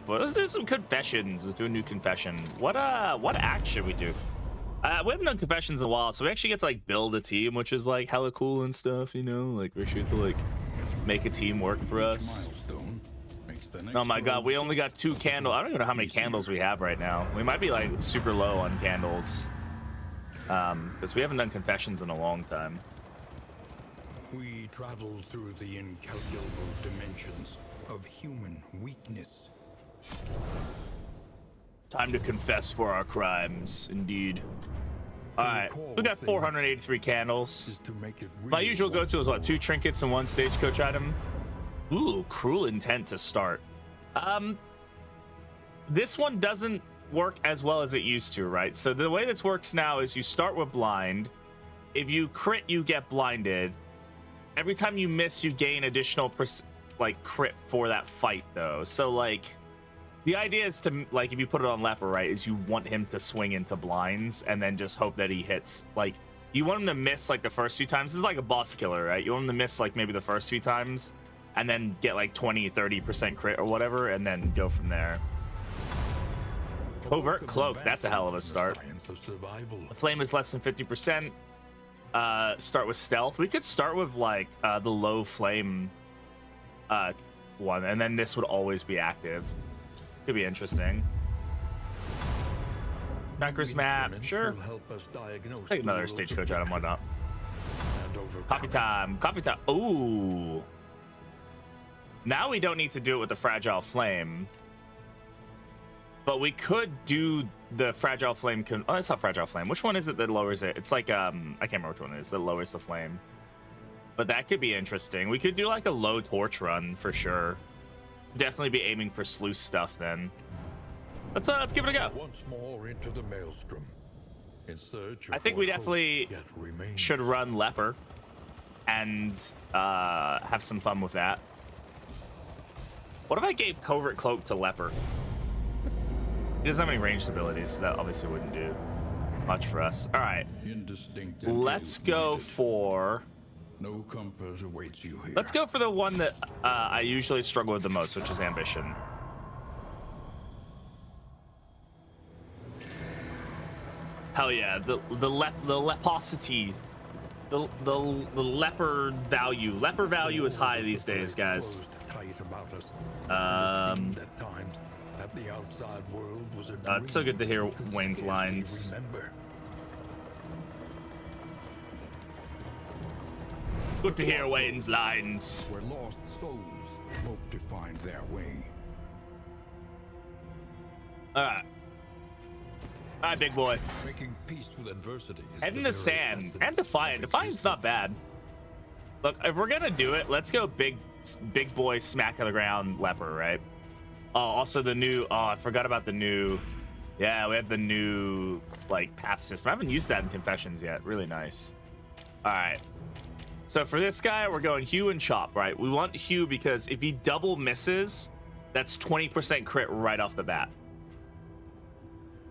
for. Let's do some confessions. Let's do a new confession. What act should we do? We haven't done confessions in a while, so we actually get to like build a team, which is like hella cool and stuff, you know. Like we're sure to like make a team work for us. Oh my god, we only got 2 candles. I don't even know how many candles we have right now. We might be like super low on candles. Because we haven't done confessions in a long time. We travel through the incalculable dimensions of human weakness. Time to confess for our crimes, indeed. Alright, we got 483 candles. My usual go-to is what, 2 trinkets and 1 stagecoach item? Ooh, cruel intent to start. This one doesn't work as well as it used to, right? So the way this works now is you start with blind. If you crit, you get blinded. Every time you miss, you gain additional crit for that fight, though. So like, the idea is to like, if you put it on leper, right, is you want him to swing into blinds and then just hope that he hits. Like, you want him to miss like the first few times. This is like a boss killer, right? You want him to miss like maybe the first few times and then get like 20-30% crit or whatever, and then go from there. Covert cloak, that's a hell of a start. The flame is less than 50%. Start with stealth. We could start with like the low flame one, and then this would always be active. Could be interesting. Bankers map, sure. Take another stagecoach item, why not? Coffee time, coffee time. Ooh. Now we don't need to do it with the fragile flame. But we could do the fragile flame. Oh, it's not fragile flame. Which one is it that lowers it? It's like, I can't remember which one it is that lowers the flame. But that could be interesting. We could do like a low torch run for sure. Definitely be aiming for sluice stuff then. Let's give it a go. Once more into the maelstrom. In search of I think we definitely should run leper and have some fun with that. What if I gave covert cloak to leper? He doesn't have any ranged abilities, so that obviously wouldn't do much for us. All right, let's go for. No comfort awaits you here. Let's go for the one that I usually struggle with the most, which is ambition. Hell yeah, the leposity, the leper value. Leper value is high these days, guys. It's so good to hear Wayne's lines. Good to hear Wayne's lines. Where lost souls hope to find their way. Alright, big boy. Making peace with adversity. Head in the sand and Defiant. Defiant's not bad. Look, if we're gonna do it, let's go big boy smack of the ground leper, right? Oh, also the new. Oh, I forgot about the new. Yeah, we have the new like path system. I haven't used that in confessions yet. Really nice. All right. So for this guy, we're going Hue and Chop, right? We want Hue because if he double misses, that's 20% crit right off the bat.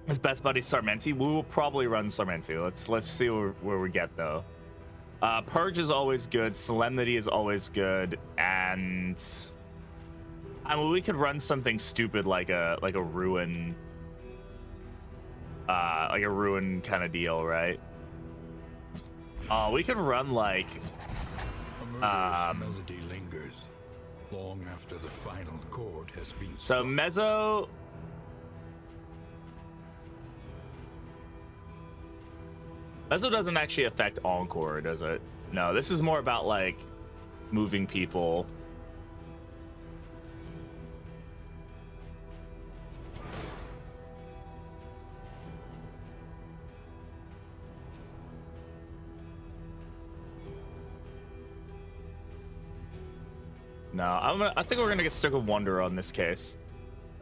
His best buddy Sarmenti. We will probably run Sarmenti. Let's see where we get though. Purge is always good. Solemnity is always good, and I mean we could run something stupid like a ruin, kind of deal, right? We could run like melody lingers long after the final chord has been so struck. Mezzo doesn't actually affect Encore, does it? No, this is more about like moving people. No, I think we're gonna get stuck with Wonder on this case.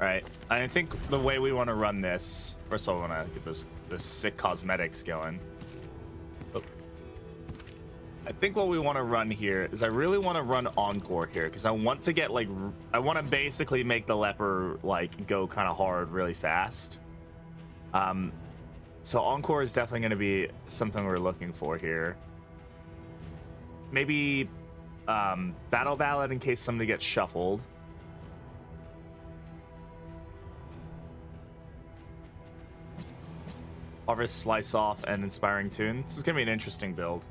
All right, I think the way we want to run this. First of all, I want to get this sick cosmetics going. Oh. I think what we want to run here is I really want to run Encore here because I want to get like I want to basically make the leper like go kind of hard really fast. So Encore is definitely going to be something we're looking for here. Maybe Battle Ballad in case somebody gets shuffled. Harvest, Slice Off, and Inspiring Tune. This is gonna be an interesting build.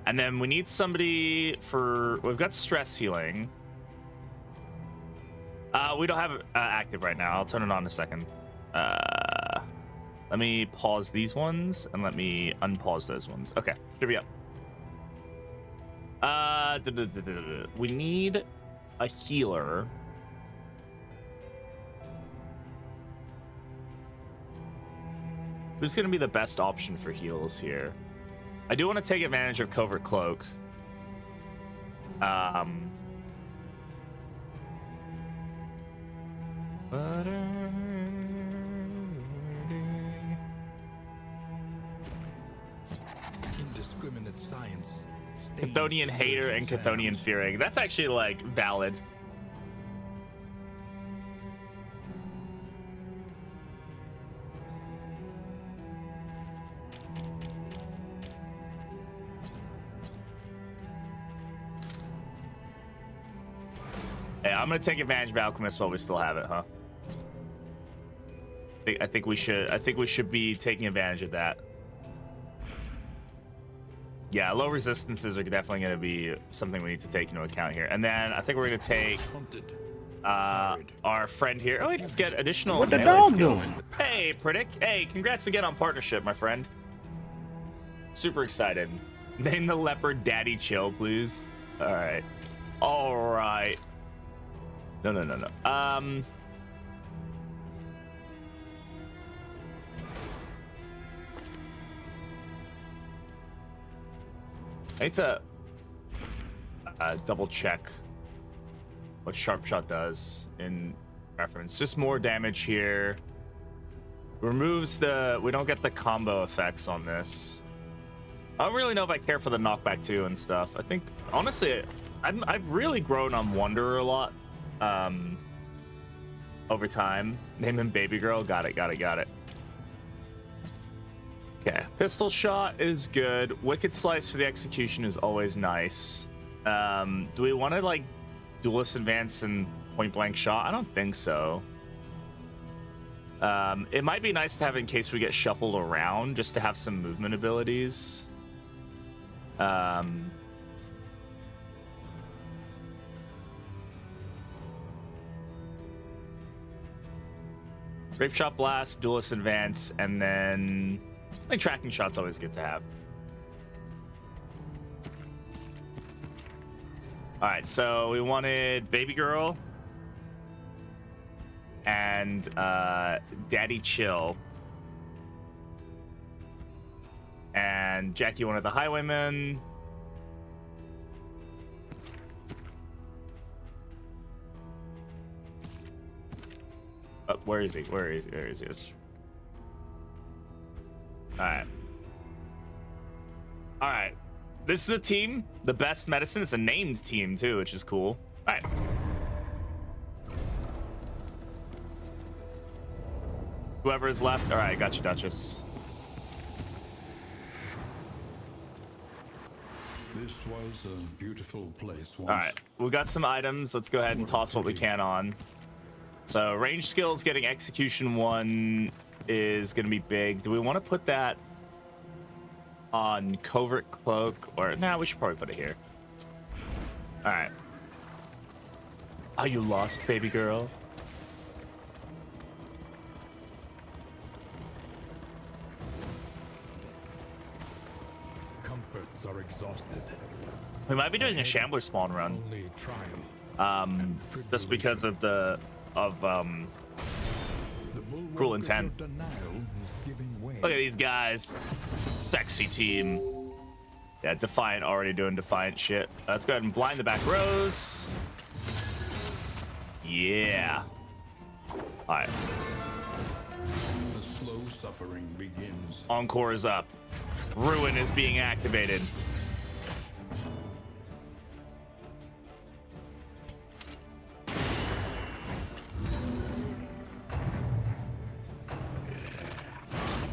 And then we need somebody for... We've got Stress Healing. We don't have it active right now. I'll turn it on in a second. Let me pause these ones, and let me unpause those ones. Okay, should be up. We need a healer. Who's going to be the best option for heals here? I do want to take advantage of Covert Cloak. Indiscriminate science. Chthonian Hater and Chthonian Fearing. That's actually, like, valid. Hey, I'm gonna take advantage of Alchemist while we still have it, huh? I think we should be taking advantage of that. Yeah, low resistances are definitely going to be something we need to take into account here. And then I think we're going to take our friend here. Oh, he does get additional. What the melee dog skills. doing? Hey, Predic. Hey, congrats again on partnership, my friend. Super excited. Name the leopard Daddy Chill, please. All right. All right. No. I need to double check what Sharp Shot does in reference. Just more damage here. Removes the... We don't get the combo effects on this. I don't really know if I care for the knockback too and stuff. I think, honestly, I've really grown on Wanderer a lot over time. Name him Baby Girl. Got it. Okay, Pistol Shot is good. Wicked Slice for the execution is always nice. Do we want to, like, Duelist Advance and Point Blank Shot? I don't think so. It might be nice to have in case we get shuffled around, just to have some movement abilities. Grape Shot Blast, Duelist Advance, and then... I think Tracking Shot's always good to have. All right, so we wanted Baby Girl and Daddy Chill. And Jackie wanted the Highwayman. Where is he? Where is he? All right. This is a team. The best medicine. It's a named team too, which is cool. All right. Whoever is left. All right, got you, Duchess. This was a beautiful place once. All right, we got some items. Let's go ahead and toss what we can on. So range skills, getting execution 1 is gonna be big. Do we want to put that on Covert Cloak, or nah, we should probably put it here. All right. Are you lost, baby girl? Comforts are exhausted. We might be doing a Shambler spawn run. Only trial. Just because of the Cruel Intent. Look at these guys. Sexy team. Yeah, Defiant already doing Defiant shit. Let's go ahead and blind the back rows. Yeah. All right. The slow suffering begins. Encore is up. Ruin is being activated.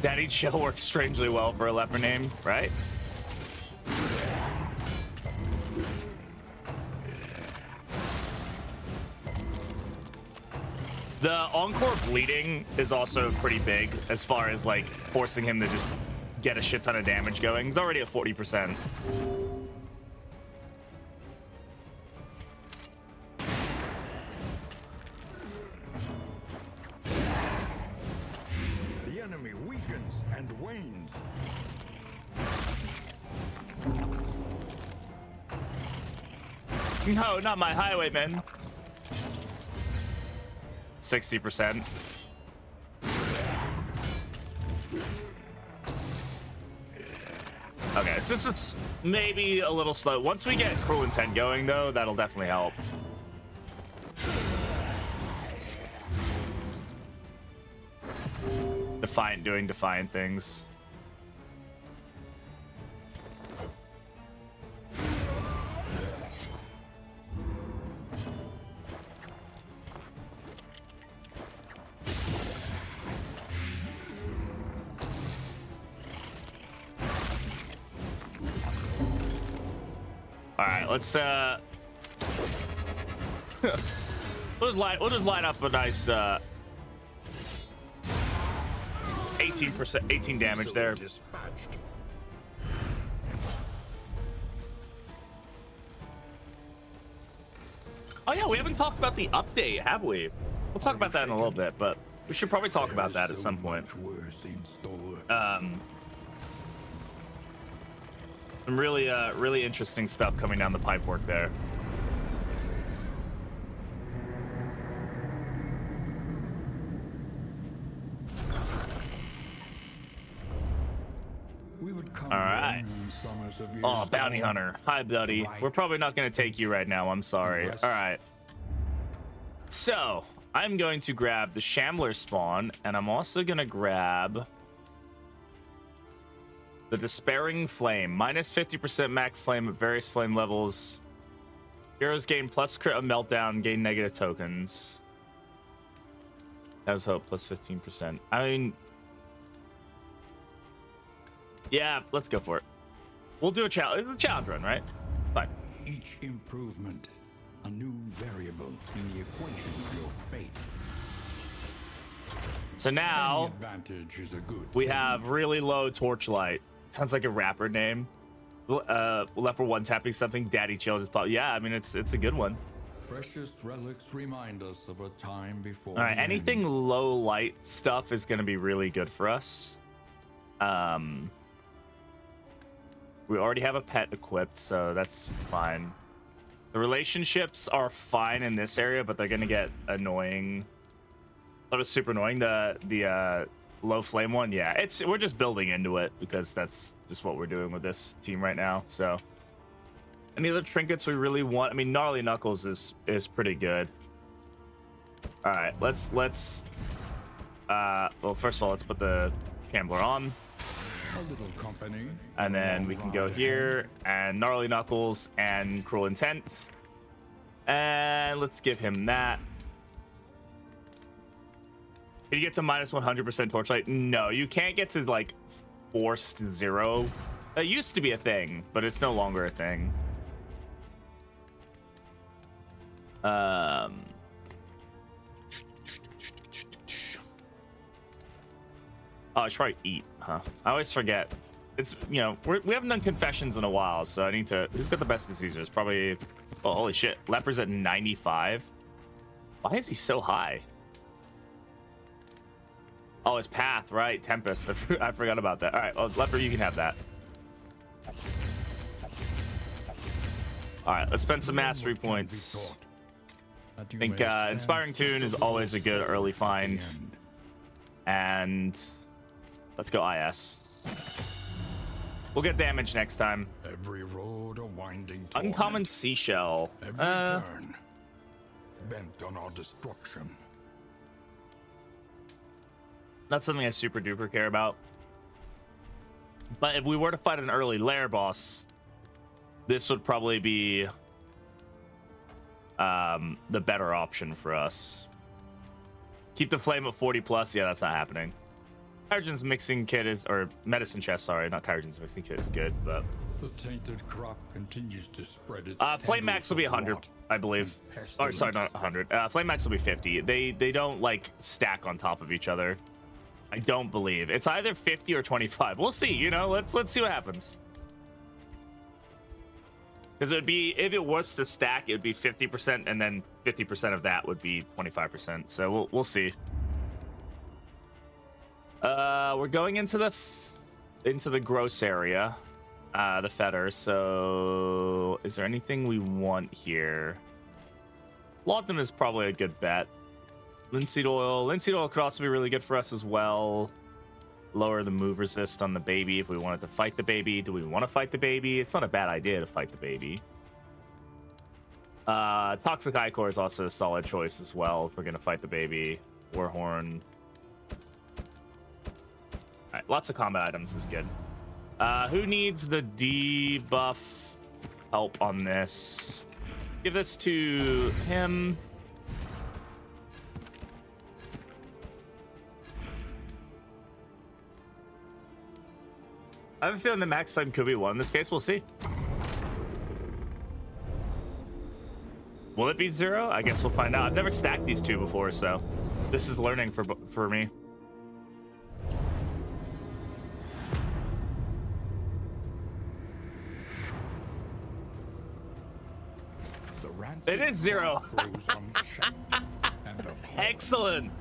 Daddy Chill works strangely well for a leper name, right? The Encore bleeding is also pretty big as far as like forcing him to just get a shit ton of damage going. He's already at 40%. The enemy weakens and wanes. No, not my highwayman. 60%. Okay, so this is maybe a little slow. Once we get Cruel Intent going, though, that'll definitely help. Defiant doing Defiant things. All right, let's we'll just line up a nice 18 damage there. Dispatched. Oh yeah, we haven't talked about the update, have we? We'll talk about that in a little bit, but we should probably talk about that at some point. Worse in store. Some really really interesting stuff coming down the pipework there. We would come All right. in summers of years Oh, bounty gone. hunter. Hi, buddy. Right. We're probably not going to take you right now. I'm sorry. Yes. All right. So, I'm going to grab the Shambler spawn, and I'm also going to grab the Despairing Flame. Minus 50% max flame at various flame levels. Heroes gain plus crit of meltdown, gain negative tokens. Has hope, plus 15%. I mean... yeah, let's go for it. We'll do a challenge run, right? Fine. Each improvement, a new variable in the equation of your fate. So now Any advantage is a good we thing. have really low torchlight. Sounds like a rapper name. Leper one tapping something. Daddy Chill just pop. Yeah, I mean it's a good one. Precious relics remind us of a time before. All right, the anything end. low light stuff is going to be really good for us. We already have a pet equipped, so that's fine. The relationships are fine in this area, but they're going to get annoying. That was super annoying. The low flame one, yeah, we're just building into it because that's just what we're doing with this team right now. So any other trinkets we really want? I mean, gnarly knuckles is pretty good. All right, let's well, first of all, let's put the Shambler on, A little company. and then we can go here and gnarly knuckles and cruel intent, and let's give him that. Can you get to minus 100% torchlight? No, you can't get to like forced 0. That used to be a thing, but it's no longer a thing. Oh, I should probably eat, huh? I always forget. It's, you know, we haven't done confessions in a while, so I need to. Who's got the best diseases? Probably. Oh, holy shit! Leper's at 95. Why is he so high? Oh, his path, right? Tempest. I forgot about that. All right, well, Leper, you can have that. All right, let's spend some mastery points. I think Inspiring Tune is always a good early find. And let's go IS. We'll get damage next time. Every road a winding Uncommon torment. Seashell. Every turn bent on our destruction. Not something I super duper care about. But if we were to fight an early Lair boss, this would probably be the better option for us. Keep the flame at 40 plus. Yeah, that's not happening. Kyrogen's mixing kit is, or medicine chest, sorry, not Kyrogen's mixing kit is good, but The tainted crop continues to spread its Flame max will be 100, I believe. Or sorry, not 100. Flame max will be 50. They don't like stack on top of each other. I don't believe. It's either 50 or 25. We'll see, you know. Let's see what happens. Because it would be, if it was to stack, it would be 50%, and then 50% of that would be 25%. So we'll see. We're going into the gross area, the fetter. So is there anything we want here? Laudanum is probably a good bet. Linseed oil. Linseed oil could also be really good for us as well. Lower the move resist on the baby if we wanted to fight the baby. Do we want to fight the baby? It's not a bad idea to fight the baby. Toxic Ichor is also a solid choice as well if we're going to fight the baby. Warhorn. Alright, lots of combat items is good. Who needs the debuff help on this? Give this to him. I have a feeling the max flame could be 1 in this case. We'll see. Will it be 0? I guess we'll find out. I've never stacked these two before, so this is learning for me. It is 0. Excellent.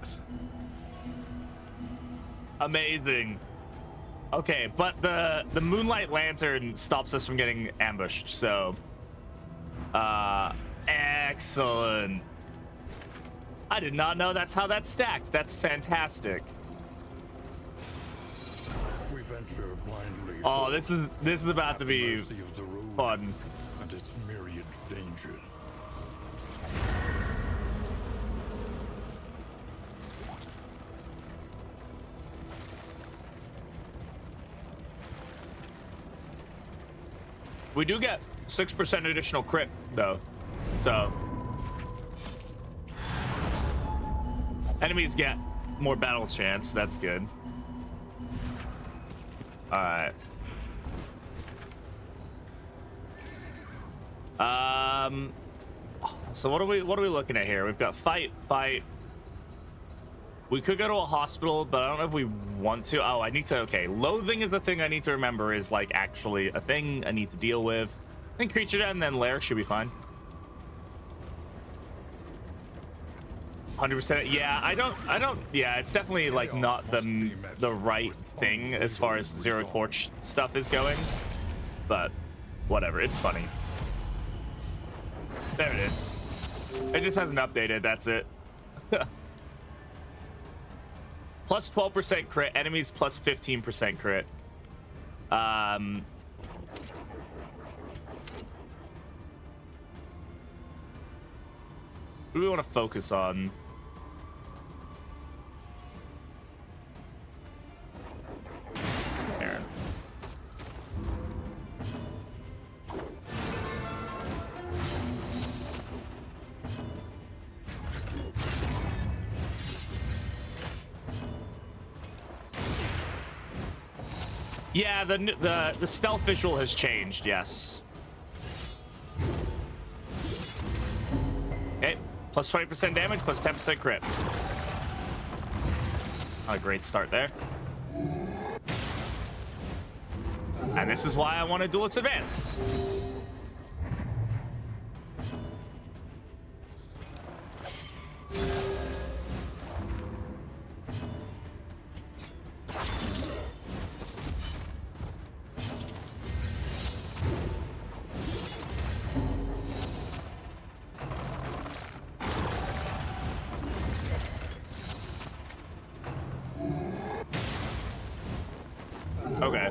Amazing. Okay, but the Moonlight Lantern stops us from getting ambushed, so excellent. I did not know that's how that's stacked. That's fantastic. We venture blindly. Oh, this is about to be fun. And its myriad dangers. We do get 6% additional crit, though. So enemies get more battle chance. That's good. All right. So what are we looking at here? We've got fight. We could go to a hospital, but I don't know if we want to. Oh, I need to. Okay, loathing is a thing I need to remember is like actually a thing I need to deal with. I think creature dead and then Lair should be fine. 100%. Yeah, I don't. Yeah, it's definitely like not the right thing as far as Zero Torch stuff is going, but whatever. It's funny. There it is. It just hasn't updated. That's it. Plus 12% crit. Enemies plus 15% crit. What do we want to focus on? There. Yeah, the stealth visual has changed. Yes. Okay. Plus 20% damage, plus 10% crit. Not a great start there. And this is why I want to duelist advance. Okay.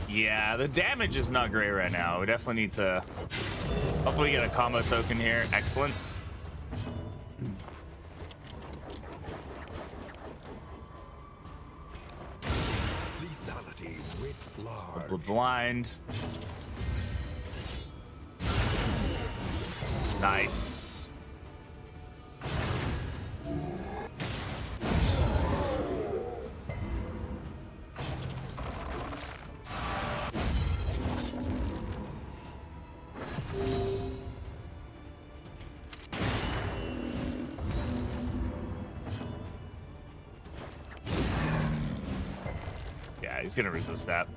Yeah, the damage is not great right now. We definitely need to hopefully get a combo token here. Excellent. Lethality writ large. Blind. Nice. Yeah, he's gonna resist that.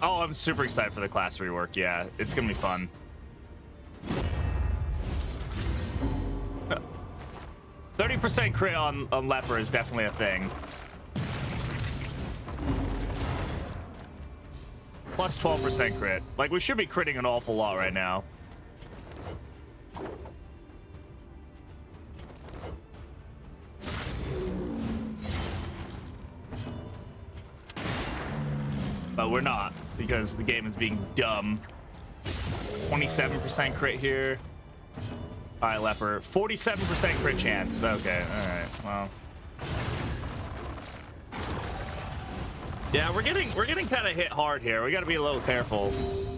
Oh, I'm super excited for the class rework. Yeah, it's gonna be fun. 30% crit on Leper is definitely a thing. Plus 12% crit. Like, we should be critting an awful lot right now. But we're not, because the game is being dumb. 27% crit here. All right, Leper. 47% crit chance. Okay, all right, well. Yeah, we're getting kind of hit hard here. We got to be a little careful.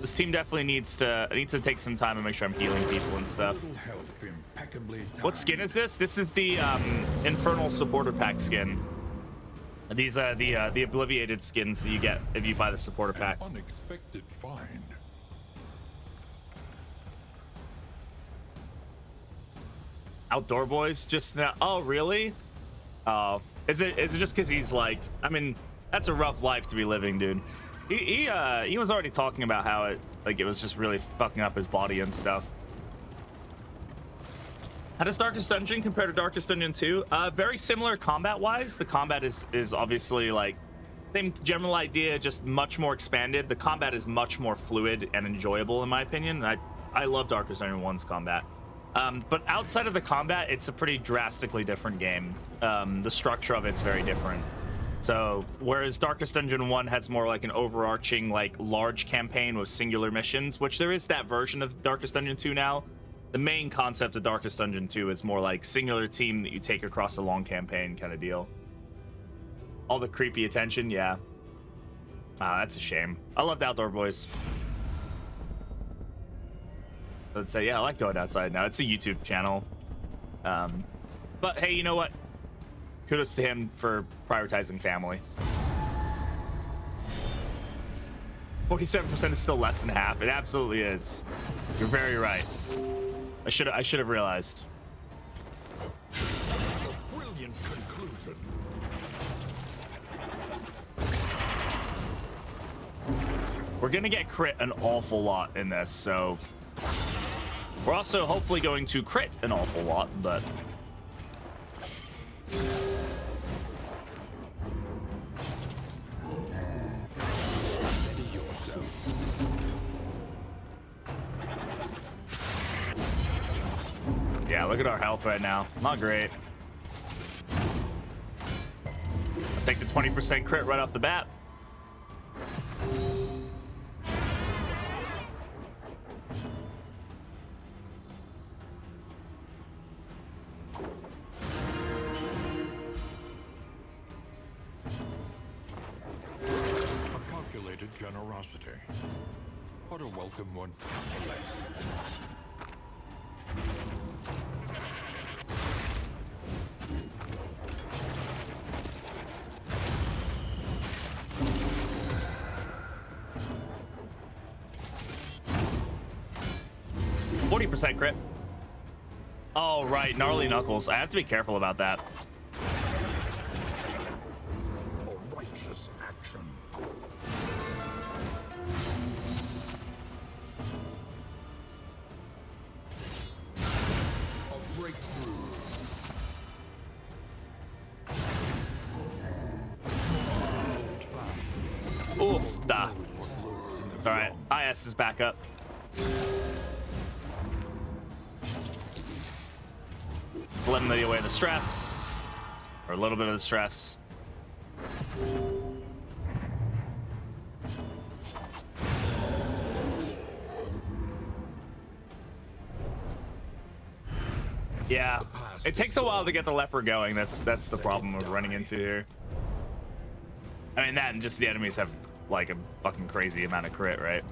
This team definitely needs to take some time and make sure I'm healing people and stuff. What skin is this? This is the Infernal Supporter Pack skin. These are the Obliviated skins that you get if you buy the Supporter Pack. Unexpected find. Outdoor Boys just now. Oh, really? Oh, is it just because he's like? I mean, that's a rough life to be living, dude. He was already talking about how it was just really fucking up his body and stuff. How does Darkest Dungeon compare to Darkest Dungeon 2? Very similar combat-wise. The combat is obviously like same general idea, just much more expanded. The combat is much more fluid and enjoyable in my opinion. I love Darkest Dungeon 1's combat. But outside of the combat, it's a pretty drastically different game. The structure of it's very different. So whereas Darkest Dungeon 1 has more like an overarching like large campaign with singular missions, which there is that version of Darkest Dungeon 2 now. The main concept of Darkest Dungeon 2 is more like singular team that you take across a long campaign kind of deal. All the creepy attention, yeah. That's a shame. I loved Outdoor Boys. Let's say, yeah, I like going outside now. It's a YouTube channel. But hey, you know what? Kudos to him for prioritizing family. 47% is still less than half. It absolutely is. You're very right. I should have realized. A brilliant conclusion. We're gonna get crit an awful lot in this, so we're also hopefully going to crit an awful lot, but yeah, look at our health right now. Not great. I'll take the 20% crit right off the bat. A calculated generosity. What a welcome one. Nonetheless. 40% crit. Oh, right. Gnarly Knuckles. I have to be careful about that. A righteous action. A breakthrough. Oof, da. All right, IS is back up. Eliminate away the stress, or a little bit of the stress. Yeah, it takes a while to get the leper going. That's the problem we're running into here. I mean, that and just the enemies have like a fucking crazy amount of crit, right?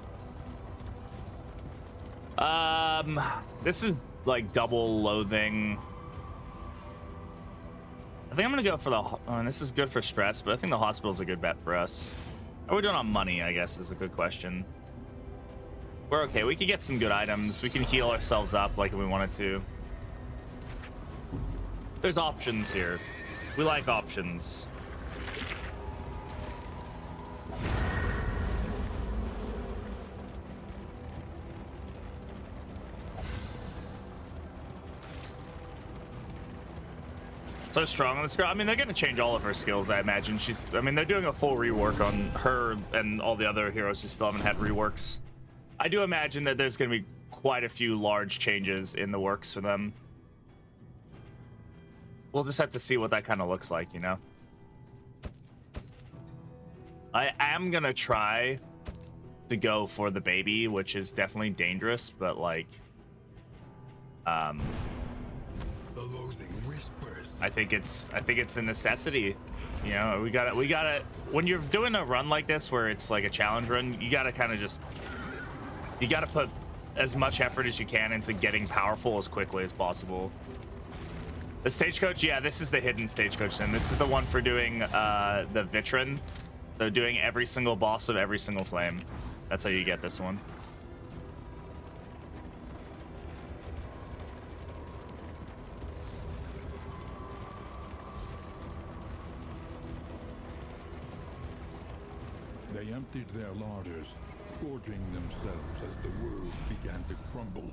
This is like double loathing. I think I'm gonna go for the. This is good for stress, but I think the hospital's a good bet for us. How are we doing on money? I guess is a good question. We're okay. We could get some good items. We can heal ourselves up like we wanted to. There's options here. We like options. So strong on this girl. I mean, they're gonna change all of her skills, I imagine. I mean, they're doing a full rework on her and all the other heroes who still haven't had reworks. I do imagine that there's gonna be quite a few large changes in the works for them. We'll just have to see what that kind of looks like, you know? I am gonna try to go for the baby, which is definitely dangerous, but like, The loathing whispers. I think it's a necessity. You know, we gotta when you're doing a run like this where it's like a challenge run, you gotta kind of just put as much effort as you can into getting powerful as quickly as possible. The stagecoach, yeah, this is the hidden stagecoach, and this is the one for doing the Vitrin. So doing every single boss of every single flame. That's how you get this one. They emptied their larders, gorging themselves as the world began to crumble.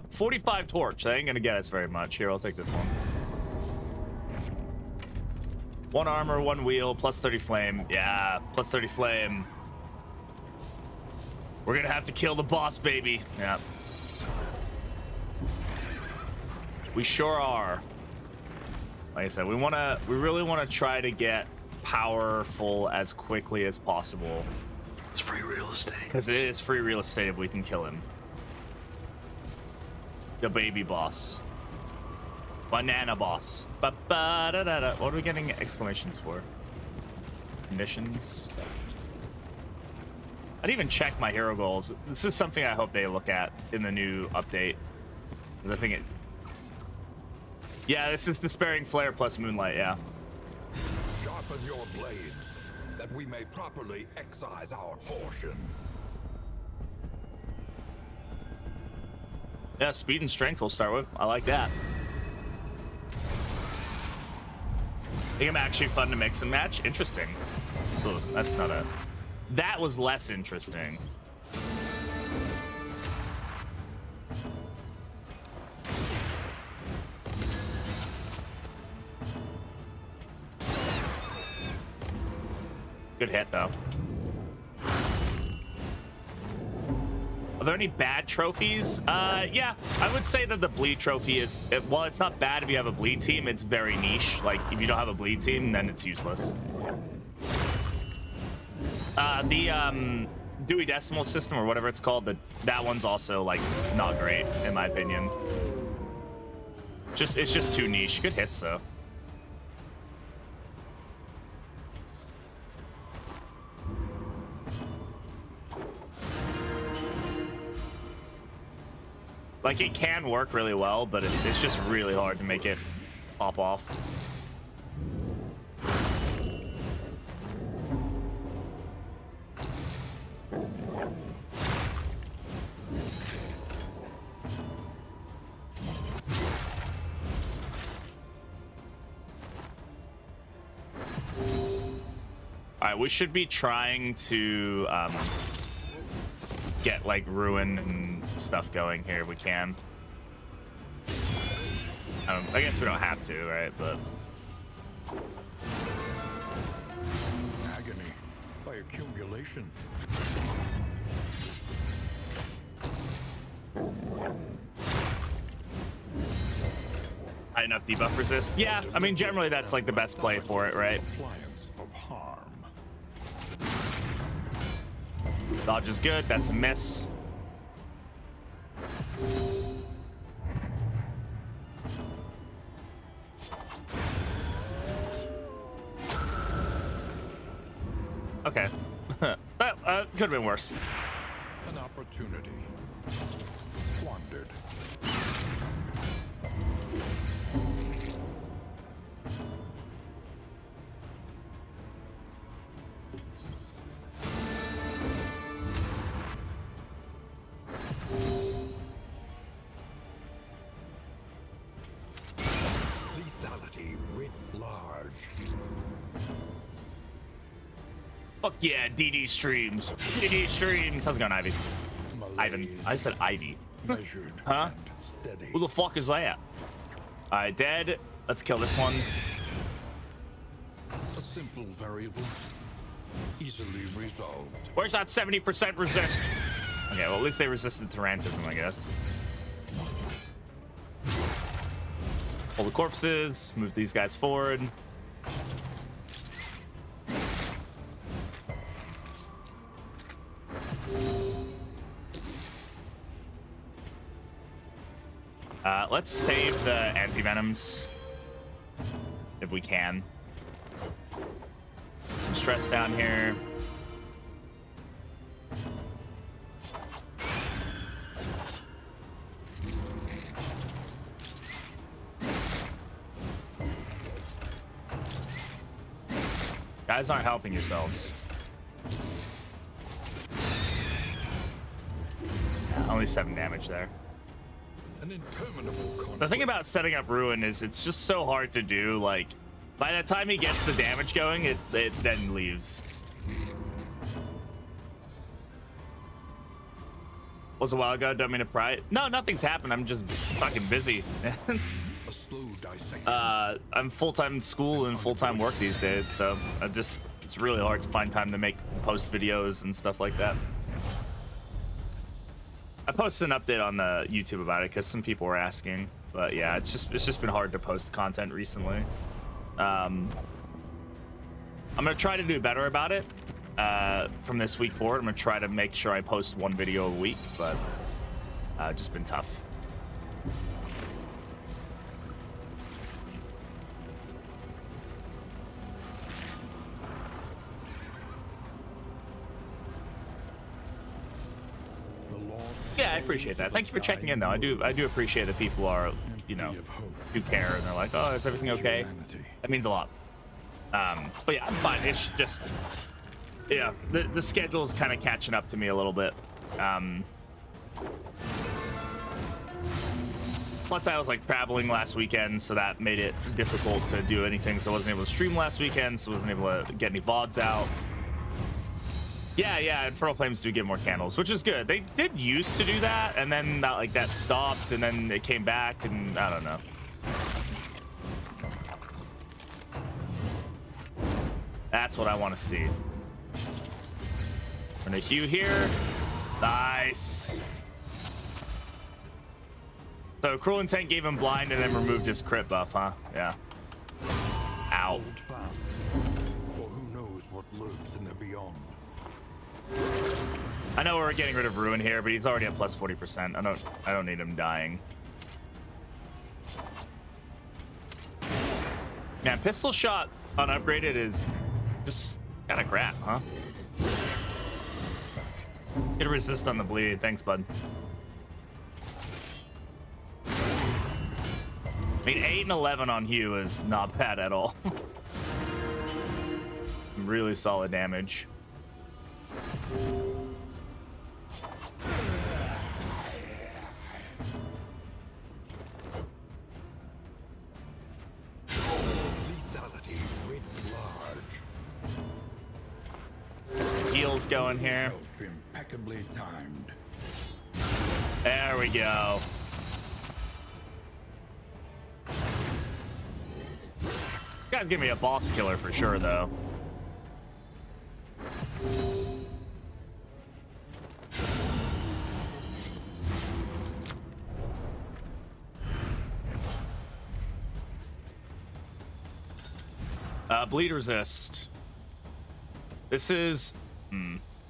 45 torch. That ain't gonna get us very much. Here, I'll take this one. 1 armor, 1 wheel, plus 30 flame. Yeah, plus 30 flame. We're gonna have to kill the boss, baby. Yeah. We sure are. Like I said, we really wanna try to get powerful as quickly as possible. It's free real estate. Because it is free real estate if we can kill him. The baby boss. Banana boss. Ba-ba-da-da-da. What are we getting exclamations for? Conditions. I didn't even check my hero goals. This is something I hope they look at in the new update. Because I think it... Yeah, this is Despairing Flare plus Moonlight, yeah. Sharpen your blades, that we may properly excise our portion. Yeah, speed and strength we'll start with. I like that. I think I'm actually fun to mix and match. Interesting. Ooh, that's not a... That was less interesting. Good hit, though. Are there any bad trophies? Yeah, I would say that the bleed trophy is, well, it's not bad if you have a bleed team. It's very niche. Like, if you don't have a bleed team, then it's useless. The Dewey Decimal System, or whatever it's called, that one's also, like, not great, in my opinion. It's just too niche. Good hits, though. Like, it can work really well, but it's just really hard to make it pop off. All right, we should be trying to get like ruin and stuff going here. We can. I guess we don't have to, right? But Agony by accumulation. high enough debuff resist. Yeah, I mean generally that's like the best play for it, right? Appliance of harm. Dodge is good. That's a miss. Okay. That could have been worse. An opportunity standard. Lethality writ large. Fuck yeah, DD streams. DD streams. How's it going, Ivy? Ivan. I said Ivy. Measured Huh? and steady. Who the fuck is that? Alright, dead. Let's kill this one. A simple variable, easily resolved. Where's that 70% resist? Okay, well, at least they resisted Tarantism, I guess. Pull the corpses, move these guys forward. Let's save the anti-venoms if we can. Some stress down here. Guys aren't helping yourselves. Yeah, only 7 damage there. An interminable conflict. The thing about setting up Ruin is it's just so hard to do. Like, by the time he gets the damage going, it then leaves. Was a while ago, don't mean to pry. No, nothing's happened. I'm just fucking busy. A slow dissection. I'm full-time school and full-time work these days, so it's really hard to find time to post videos and stuff like that. I posted an update on the YouTube about it because some people were asking, but yeah, it's just been hard to post content recently. I'm gonna try to do better about it from this week forward. I'm gonna try to make sure I post 1 video a week, but just been tough. Yeah, I appreciate that. Thank you for checking in, though. I do appreciate that people are, you know, do care and they're like, oh, is everything okay? That means a lot. But yeah, I'm fine. It's just, yeah, the schedule is kind of catching up to me a little bit. Plus, I was like traveling last weekend, so that made it difficult to do anything. So I wasn't able to stream last weekend, so I wasn't able to get any VODs out. Yeah, Infernal Flames do get more candles, which is good. They did used to do that, and then that stopped, and then it came back, and I don't know. That's what I want to see. We're gonna hew here. Nice. So Cruel Intent gave him blind and then removed his crit buff, huh? Yeah. Ow. For who knows what lurks in the beyond. I know we're getting rid of Ruin here, but he's already at plus 40%. I don't need him dying. Man, pistol shot unupgraded is just kind of crap, huh? Get a resist on the bleed. Thanks, bud. I mean, 8 and 11 on Hugh is not bad at all. Really solid damage. Lethality writ large. Got some heals going here. Impeccably timed. There we go. You guys give me a boss killer for sure, though. Bleed resist. This is...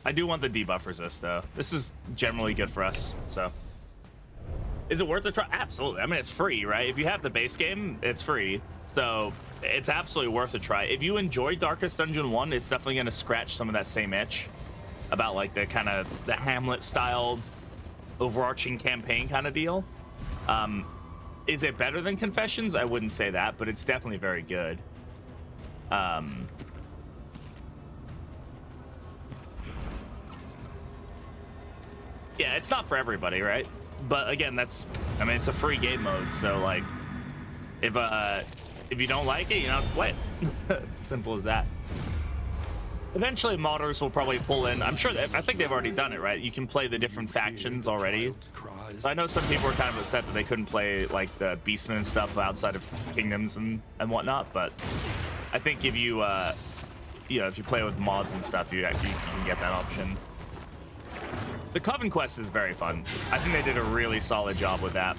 I do want the debuff resist, though. This is generally good for us, so... Is it worth a try? Absolutely. I mean, it's free, right? If you have the base game, it's free. So it's absolutely worth a try. If you enjoyed Darkest Dungeon 1, it's definitely going to scratch some of that same itch about like the kind of the Hamlet style overarching campaign kind of deal. Is it better than Confessions? I wouldn't say that, but it's definitely very good. Yeah, it's not for everybody, right? But again, I mean, it's a free game mode, so like, if you don't like it, you don't have to play it. Simple as that. Eventually, modders will probably pull in. I think they've already done it, right? You can play the different factions already. So I know some people were kind of upset that they couldn't play like the Beastmen and stuff outside of Kingdoms and whatnot. But I think if you, if you play with mods and stuff, you can get that option. The Coven quest is very fun. I think they did a really solid job with that.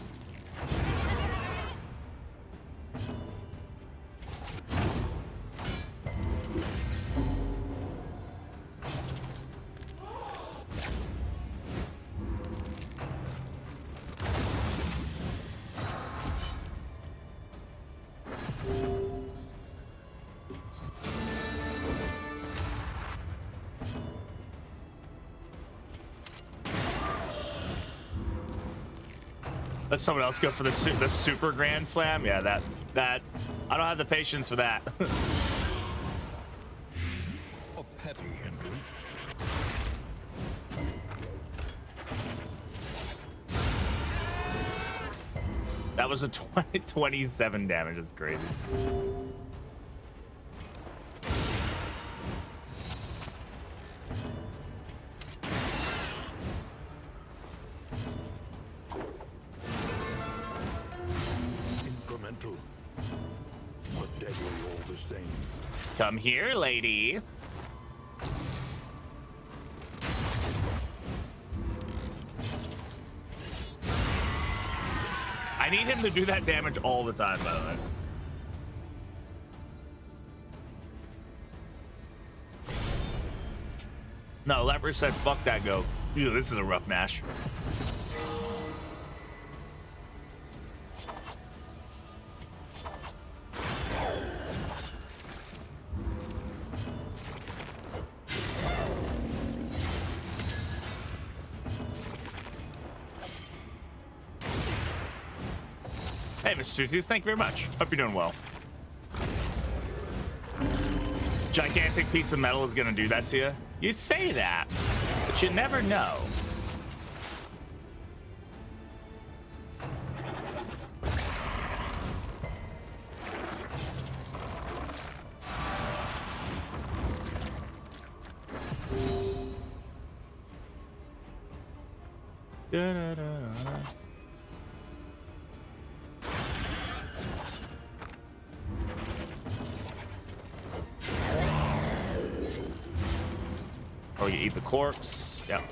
Let someone else go for the super grand slam. Yeah, that I don't have the patience for that. A petty hindrance. That was a 27 damage. That's crazy. Come here, lady. I need him to do that damage all the time, by the way. No, Leper said, fuck that go. Ew, this is a rough mash. Hey, Mr. Tutus, thank you very much. Hope you're doing well. Gigantic piece of metal is gonna do that to you. You say that, but you never know. Oh, you eat the corpse. Yeah.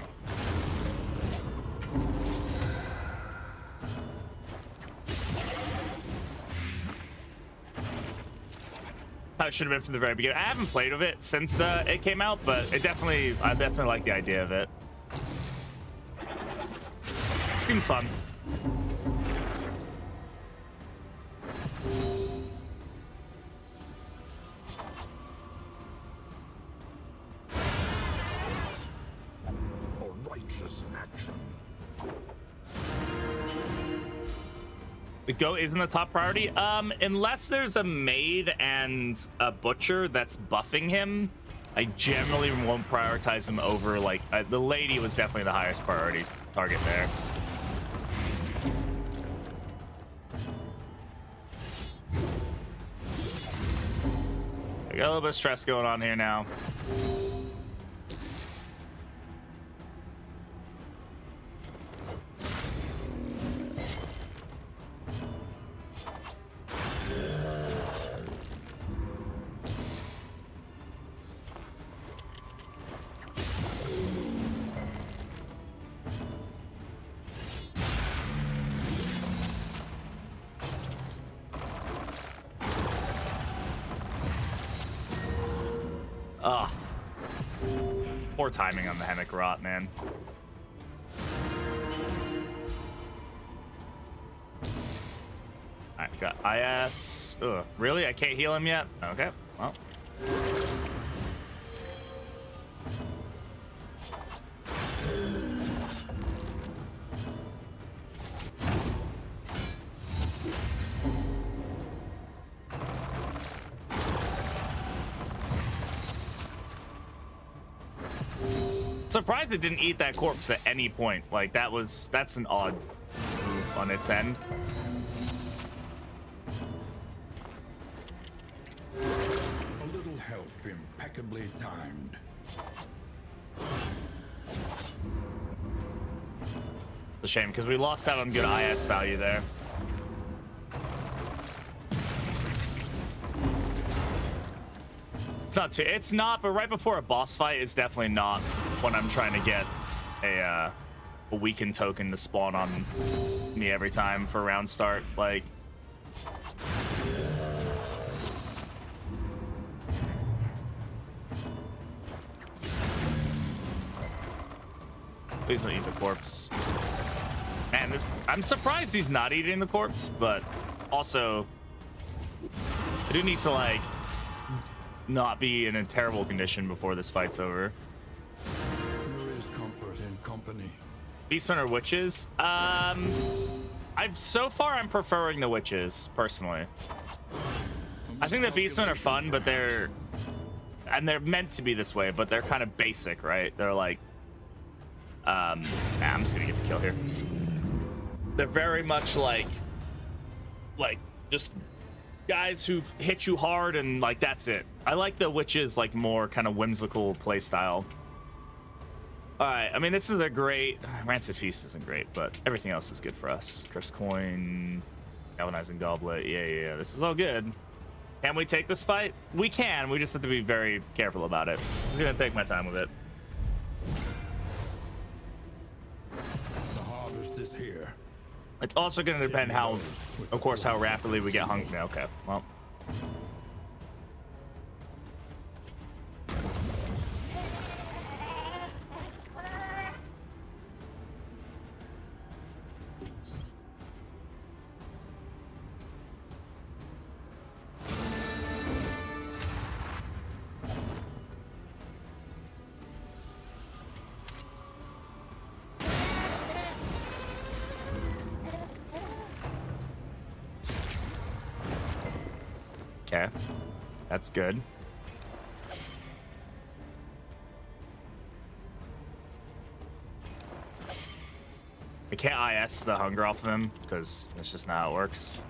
That should have been from the very beginning. I haven't played with it since it came out, but I definitely like the idea of it. Seems fun. The goat isn't the top priority. Unless there's a maid and a butcher that's buffing him, I generally won't prioritize him over, like, the lady was definitely the highest priority target there. I got a little bit of stress going on here now. Ugh. Poor timing on the Hemic Rot, man. Alright, got IS. Ugh, really? I can't heal him yet? Okay, well. surprised it didn't eat that corpse at any point. Like that's an odd move on its end. A little help impeccably timed. It's a shame because we lost out on good IS value there. It's not, but right before a boss fight is definitely not when I'm trying to get a weakened token to spawn on me every time for round start. Like, please don't eat the corpse. Man, I'm surprised he's not eating the corpse, but also I do need to like not be in a terrible condition before this fight's over. There is comfort in company. Beastmen or witches? So far I'm preferring the witches personally. I think the beastmen are fun, but they're meant to be this way, but they're kind of basic, right? They're like, I'm just gonna get the kill here. They're very much like just guys who hit you hard and like that's it. I like the witches like more kind of whimsical play style. All right, I mean this is a great Rancid Feast isn't great, but everything else is good for us. Cursed Coin, Galvanizing Goblet, yeah, this is all good. Can we take this fight? We can. We just have to be very careful about it. I'm gonna take my time with it. The harvest is here. It's also going to depend how, of course, how rapidly we get hungry. Okay, well. Okay, that's good. I can't IS the hunger off of him because that's just not how it works.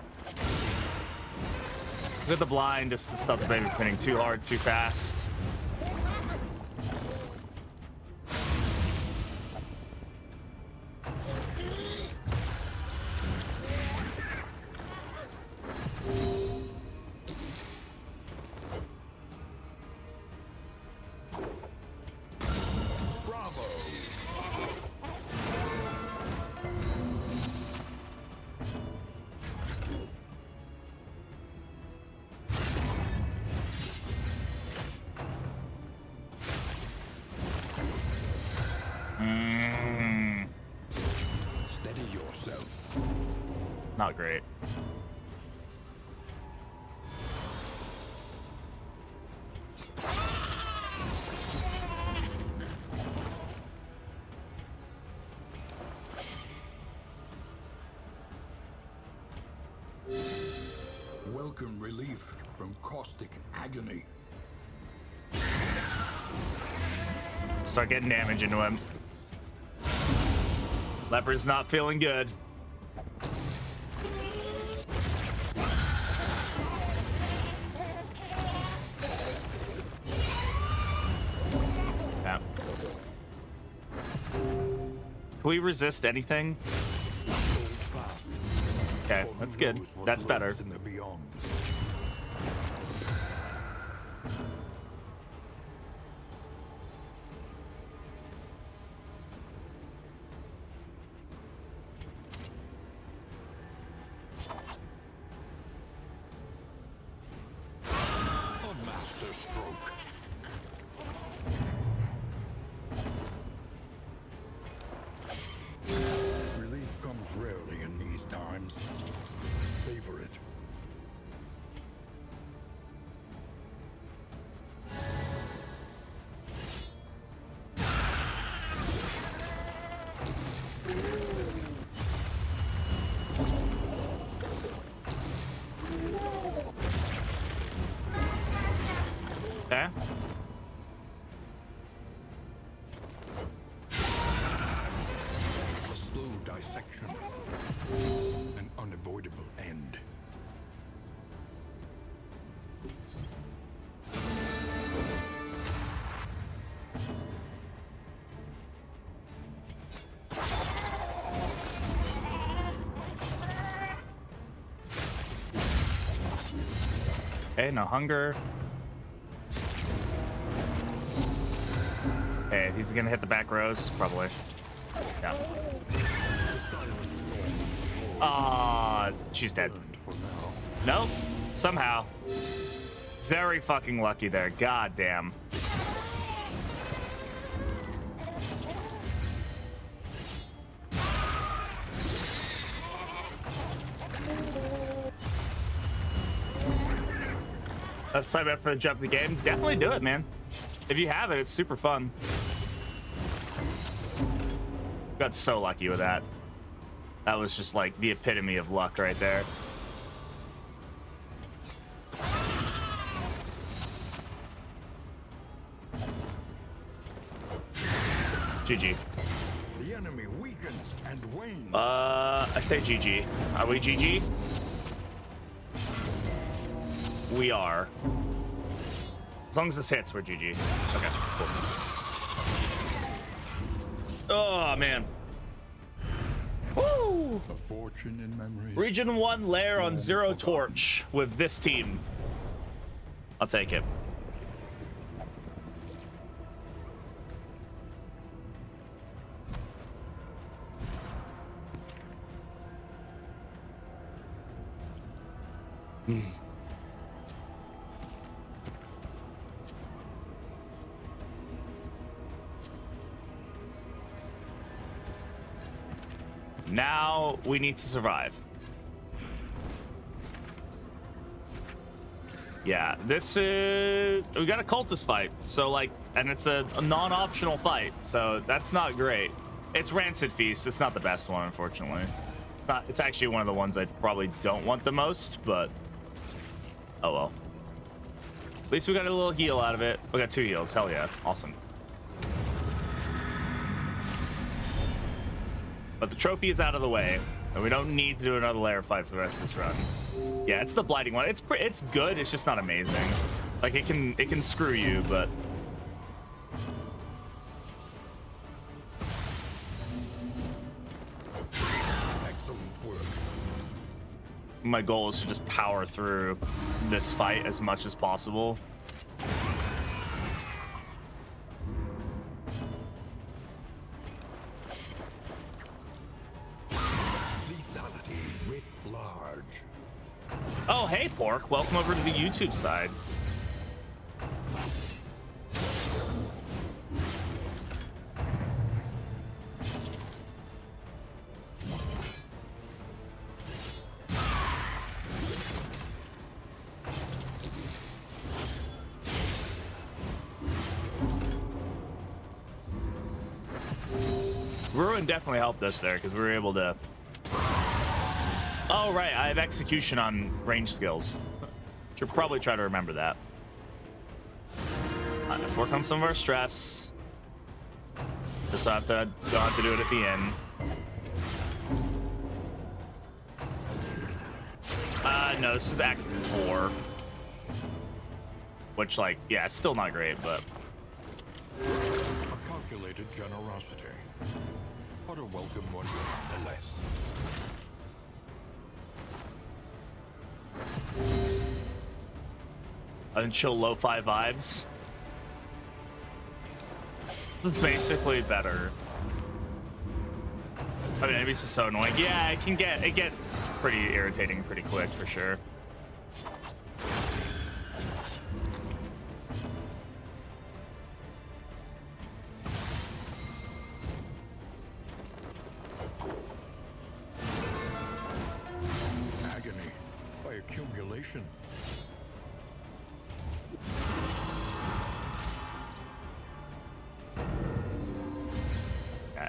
Look at the blind, just to stop the baby pinning too hard, too fast. Not great. Welcome relief from caustic agony. Start getting damage into him. Leper's not feeling good. Can we resist anything? Okay, that's good. That's better. Okay, no hunger. Okay, he's gonna hit the back rows, probably. Yeah. Ah, she's dead. Nope. Somehow. Very fucking lucky there. God damn. Let's sign up for the jump of the game. Definitely do it, man. If you have it, it's super fun. Got so lucky with that. That was just like the epitome of luck right there. GG. The enemy weakens and wanes. I say GG. Are we GG? We are. As long as this hits, we're GG. Okay, cool. Oh, man. Woo! A fortune in memories. Region 1 Lair on 0 torch with this team. I'll take it. Now we need to survive. Yeah, this is... We got a cultist fight. So, like, and it's a non-optional fight. So that's not great. It's Rancid Feast. It's not the best one, unfortunately. It's actually one of the ones I probably don't want the most, but... Oh, well. At least we got a little heal out of it. We got 2 heals. Hell yeah. Awesome. But the trophy is out of the way, and we don't need to do another Lair fight for the rest of this run. Yeah, it's the blighting one. It's good. It's just not amazing. Like it can screw you, but Excellent work. my goal is to just power through this fight as much as possible. Oh, hey, Pork. Welcome over to the YouTube side. Ruin definitely helped us there because we were able to... Oh, right. I have execution on range skills. Should probably try to remember that. Let's work on some of our stress. Just don't have to do it at the end. No, this is Act 4. Which, like, yeah, it's still not great, but... A calculated generosity. What a welcome one, nonetheless. Unchill lo-fi vibes. It's basically better. I mean, enemies are so annoying. Yeah, it gets pretty irritating pretty quick for sure. Agony by accumulation.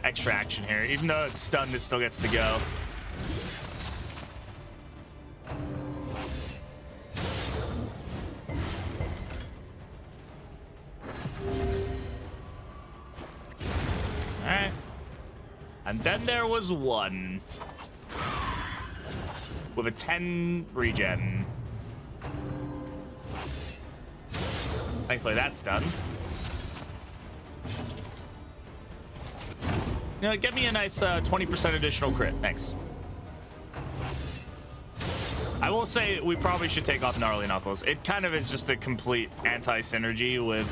Extra action here. Even though it's stunned, it still gets to go. Alright. And then there was one. With a 10 regen. Thankfully that's done. You know, get me a nice 20% additional crit. Thanks. I will say we probably should take off Gnarly Knuckles. It kind of is just a complete anti-synergy with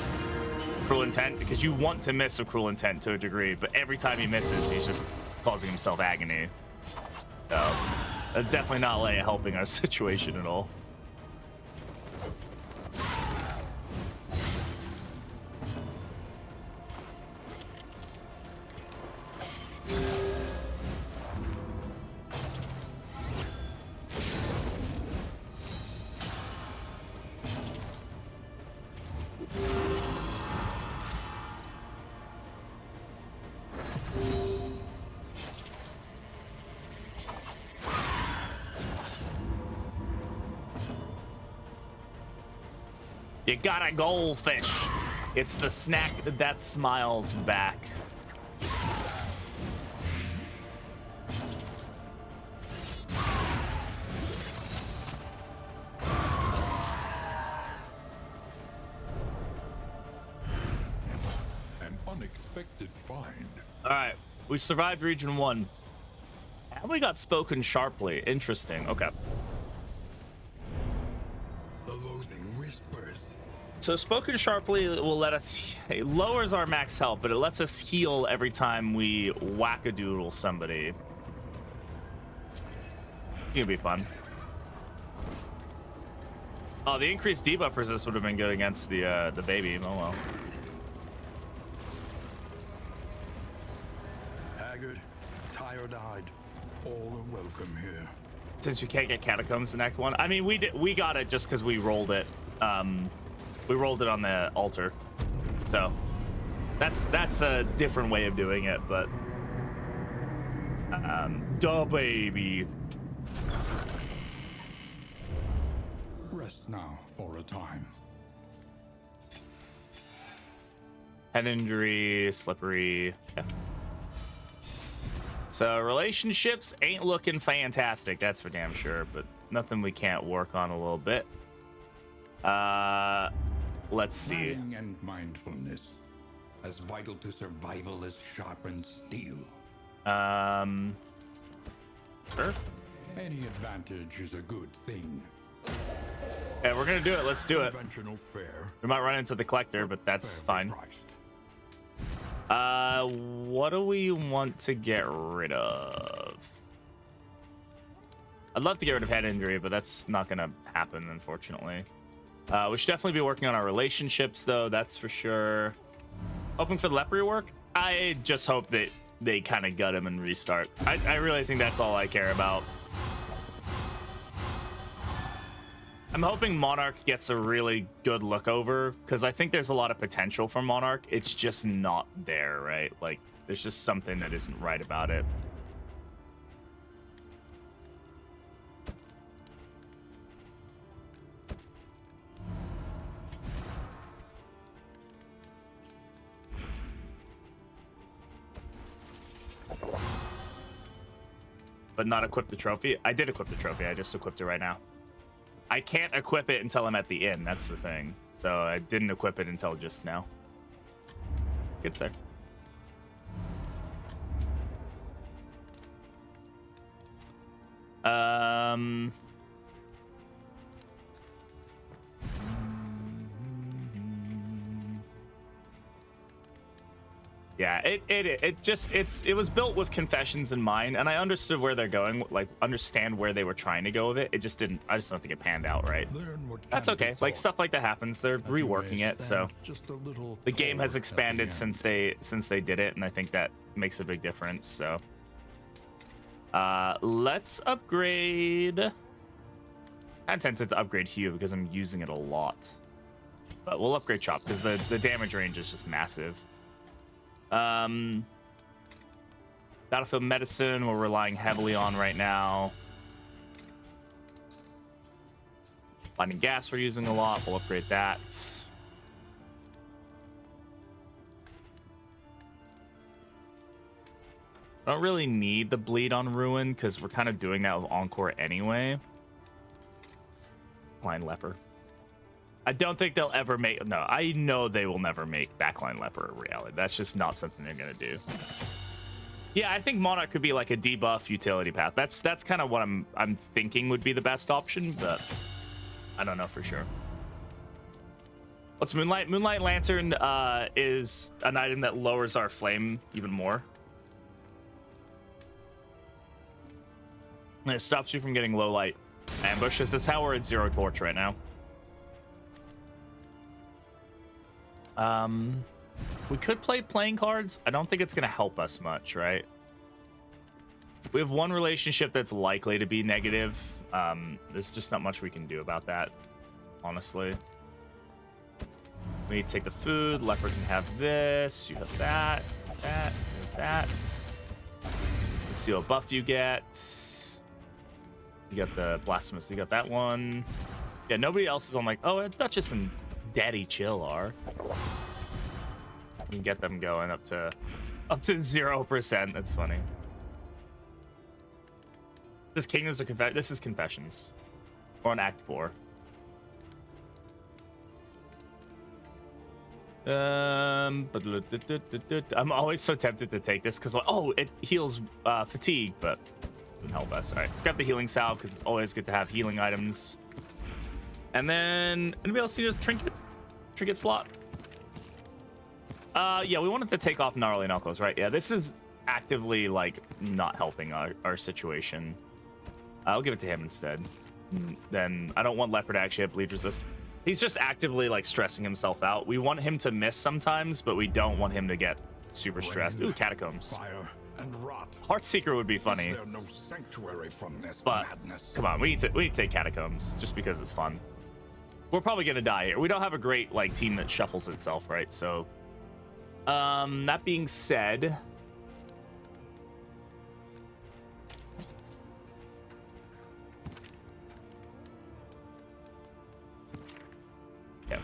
Cruel Intent, because you want to miss a Cruel Intent to a degree, but every time he misses, he's just causing himself agony. So that's definitely not like helping our situation at all. You got a goldfish. It's the snack that smiles back. An unexpected find. All right, we survived Region 1. And we got spoken sharply. Interesting. Okay. The loathing whispers. So spoken sharply will let us, it lowers our max health, but it lets us heal every time we whack-a-doodle somebody. It'll be fun. Oh, the increased debuff resist would have been good against the baby. Oh well. Haggard, tired-eyed, all are welcome here. Since you can't get catacombs in Act 1, I mean we got it just because we rolled it. We rolled it on the altar, so that's a different way of doing it. But duh, baby. Rest now for a time. Head injury, slippery. Yeah. So relationships ain't looking fantastic, that's for damn sure, but nothing we can't work on a little bit. Let's see. Planning and mindfulness, as vital to survival as sharpened steel. Sure. Any advantage is a good thing. Yeah, we're gonna do it. Let's do it. Conventional fare. We might run into the collector, but that's fairly fine. priced. What do we want to get rid of? I'd love to get rid of head injury, but that's not gonna happen, unfortunately. We should definitely be working on our relationships, though. That's for sure. Hoping for the leopard work. I just hope that they kind of gut him and restart. I really think that's all I care about. I'm hoping Monarch gets a really good look over, because I think there's a lot of potential for Monarch. It's just not there, right? Like, there's just something that isn't right about it. But not equip the trophy. I did equip the trophy. I just equipped it right now. I can't equip it until I'm at the inn. That's the thing. So I didn't equip it until just now. Gets there. Yeah, it was built with confessions in mind, and I understood where they're going, like understand where they were trying to go with it. It just didn't. I just don't think it panned out right. That's okay. Like stuff like that happens. They're reworking it, so the game has expanded since they did it, and I think that makes a big difference. So let's upgrade. I'm tempted to upgrade Hue because I'm using it a lot, but we'll upgrade Chop because the damage range is just massive. Battlefield medicine we're relying heavily on right now. Blinding gas we're using a lot. We'll upgrade that. I don't really need the bleed on Ruin because we're kind of doing that with Encore anyway. Blind leper. I don't think they'll ever make... No, I know they will never make Backline Leper a reality. That's just not something they're going to do. Yeah, I think Monarch could be like a debuff utility path. That's kind of what I'm thinking would be the best option, but I don't know for sure. What's Moonlight? Moonlight Lantern is an item that lowers our flame even more. And it stops you from getting low light ambushes. That's how we're at 0 torch right now. We could play playing cards. I don't think it's gonna help us much, right? We have one relationship that's likely to be negative. There's just not much we can do about that, honestly. We need to take the food. Leopard can have this. You have that, that, that. Let's see what buff you get. You got the Blasphemous. You got that one. Yeah, nobody else is on like, oh, Duchess and Daddy Chill are. You can get them going up to 0%. That's funny. This Kingdoms are this is Confessions. Or an Act 4. I'm always so tempted to take this because, oh, it heals fatigue, but it doesn't help us. All right, grab the healing salve because it's always good to have healing items. And then anybody else see this trinket slot? Yeah, we wanted to take off Gnarly Knuckles, right? Yeah, this is actively like not helping our situation. I'll give it to him instead. Then I don't want Leopard to actually have bleed resist. He's just actively like stressing himself out. We want him to miss sometimes, but we don't want him to get super stressed. Ooh, Catacombs. Fire and rot. Heartseeker would be funny. Is there no sanctuary from this but madness? Come on, we need to take Catacombs just because it's fun. We're probably gonna die here. We don't have a great like team that shuffles itself, right? So, that being said, yeah.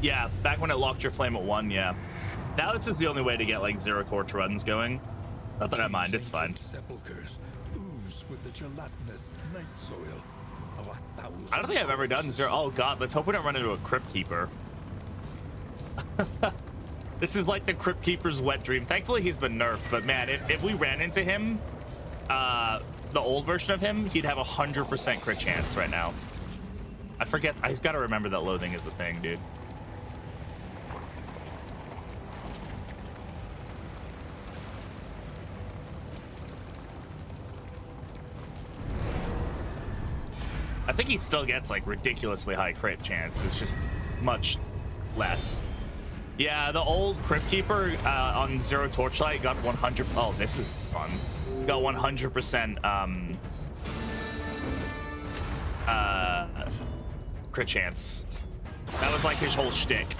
Yeah, back when it locked your flame at 1, yeah. Now this is the only way to get like 0 torch runs going. Not that I mind, it's fine. Sepulchers ooze with the gelatinous night soil of 1,000. I don't think I've ever done 0. Oh god, let's hope we don't run into a Crypt Keeper. This is like the Crypt Keeper's wet dream. Thankfully he's been nerfed, but man, if we ran into him, the old version of him, he'd have 100% crit chance right now. I forget, I just gotta remember that loathing is a thing, dude. I think he still gets like ridiculously high crit chance. It's just much less. Yeah, the old Crypt Keeper on 0 Torchlight got 100. Oh, this is fun. Got 100% crit chance. That was like his whole shtick.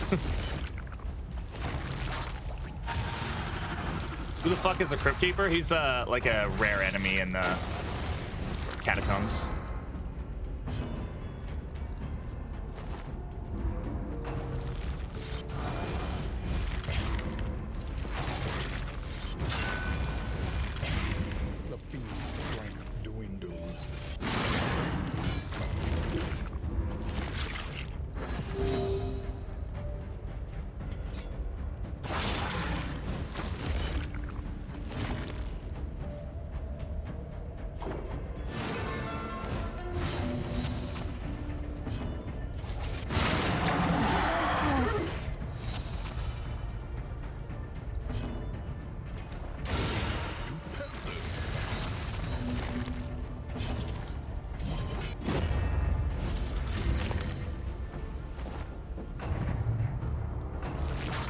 Who the fuck is a Crypt Keeper? He's like a rare enemy in the Catacombs.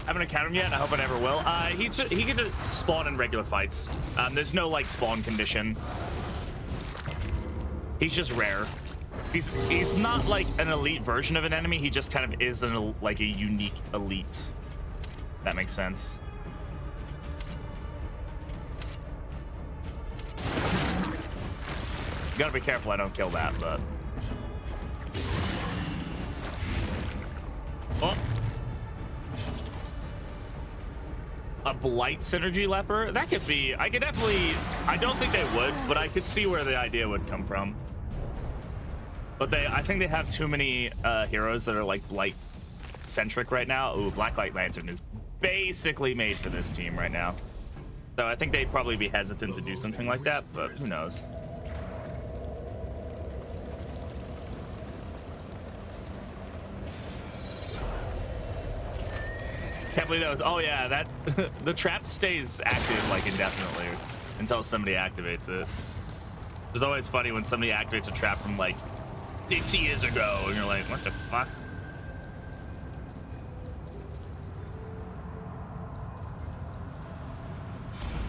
I haven't encountered him yet, and I hope I never will. He can just spawn in regular fights. There's no like spawn condition. He's just rare. He's not like an elite version of an enemy. He just kind of is like a unique elite. That makes sense. You gotta be careful I don't kill that, but. Oh. A blight synergy leper? That could be. I could definitely. I don't think they would, but I could see where the idea would come from. But I think they have too many heroes that are like blight centric right now. Ooh, Blacklight Lantern is basically made for this team right now. So I think they'd probably be hesitant to do something like that, but who knows? Can't believe that was. Oh yeah, that the trap stays active like indefinitely until somebody activates it. It's always funny when somebody activates a trap from like 50 years ago, and you're like, what the fuck?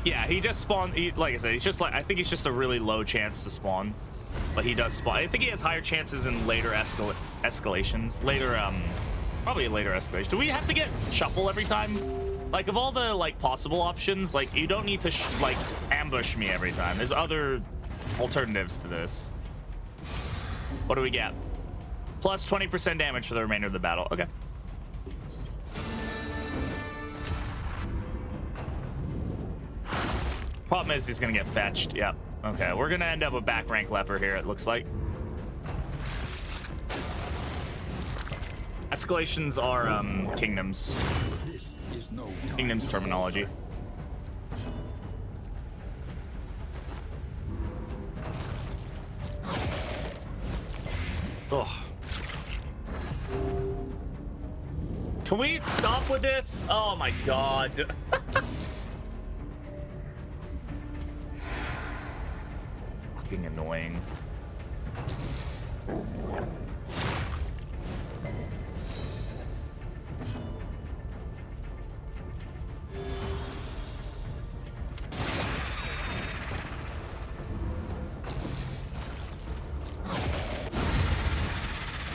Yeah, he just spawned. Like I said, he's just like, I think he's just a really low chance to spawn, but he does spawn. I think he has higher chances in later escalations. Later, probably a later escalation. Do we have to get shuffle every time? Like, of all the like possible options, like you don't need to like ambush me every time. There's other alternatives to this. What do we get? Plus 20% damage for the remainder of the battle. Okay. Problem is he's gonna get fetched. Yep. Okay, we're gonna end up with back rank leper here, it looks like. Escalations are kingdoms. Kingdoms terminology. Ugh. Can we stop with this? Oh my god. Fucking annoying.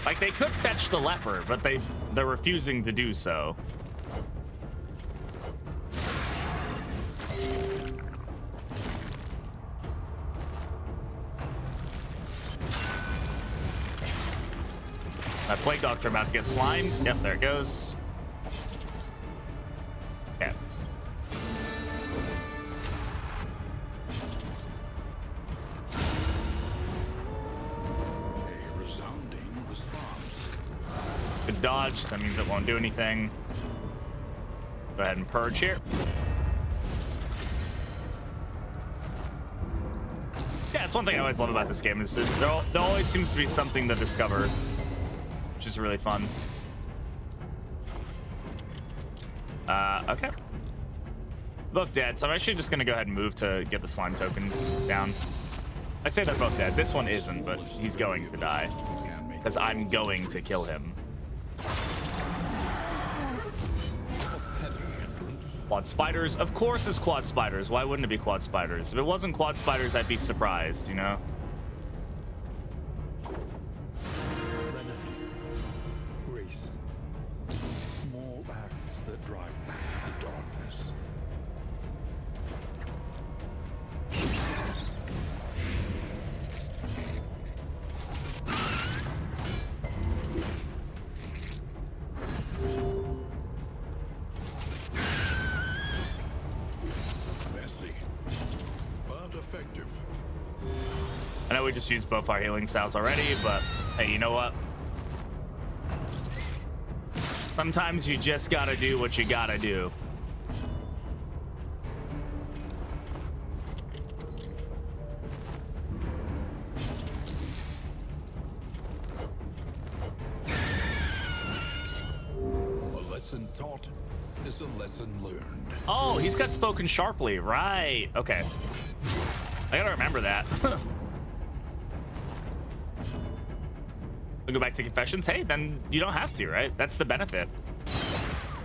Like, they could fetch the leper, but they're refusing to do so. My Plague Doctor about to get slimed. Yep, there it goes. Okay. A resounding response. Good dodge. That means it won't do anything. Go ahead and purge here. Yeah, it's one thing I always love about this game is there always seems to be something to discover, which is really fun. Okay. Both dead, so I'm actually just gonna go ahead and move to get the slime tokens down. I say they're both dead. This one isn't, but he's going to die because I'm going to kill him. Quad spiders, of course it's quad spiders. Why wouldn't it be quad spiders? If it wasn't quad spiders, I'd be surprised, you know? Small acts that drive back the darkness. Messy, but effective. I know we just used both our healing salves already, but hey, you know what? Sometimes you just gotta do what you gotta do. A lesson taught is a lesson learned. Oh, he's got spoken sharply, right? Okay. I gotta remember that. We'll go back to confessions. Hey, then you don't have to, right? That's the benefit.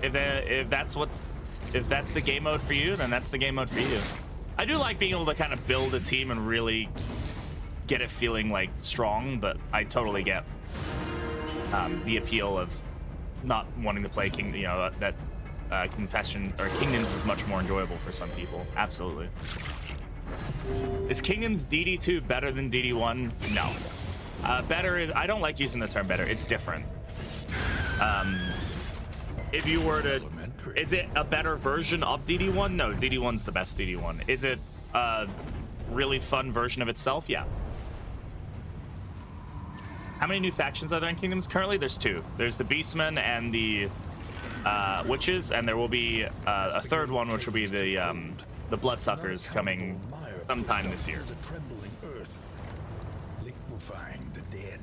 If that's the game mode for you, then that's the game mode for you. I do like being able to kind of build a team and really get it feeling like strong, but I totally get the appeal of not wanting to play confession or kingdoms is much more enjoyable for some people. Absolutely. Is Kingdoms DD2 better than DD1? No. Better is, I don't like using the term better. It's different. If you were to Is it a better version of DD1? No, DD1's the best DD1. Is it a really fun version of itself? Yeah. How many new factions are there in Kingdoms? Currently, there's 2. There's the Beastmen and the Witches, and there will be a third one, which will be the Bloodsuckers coming sometime this year. The trembling earth, liquefying the dead.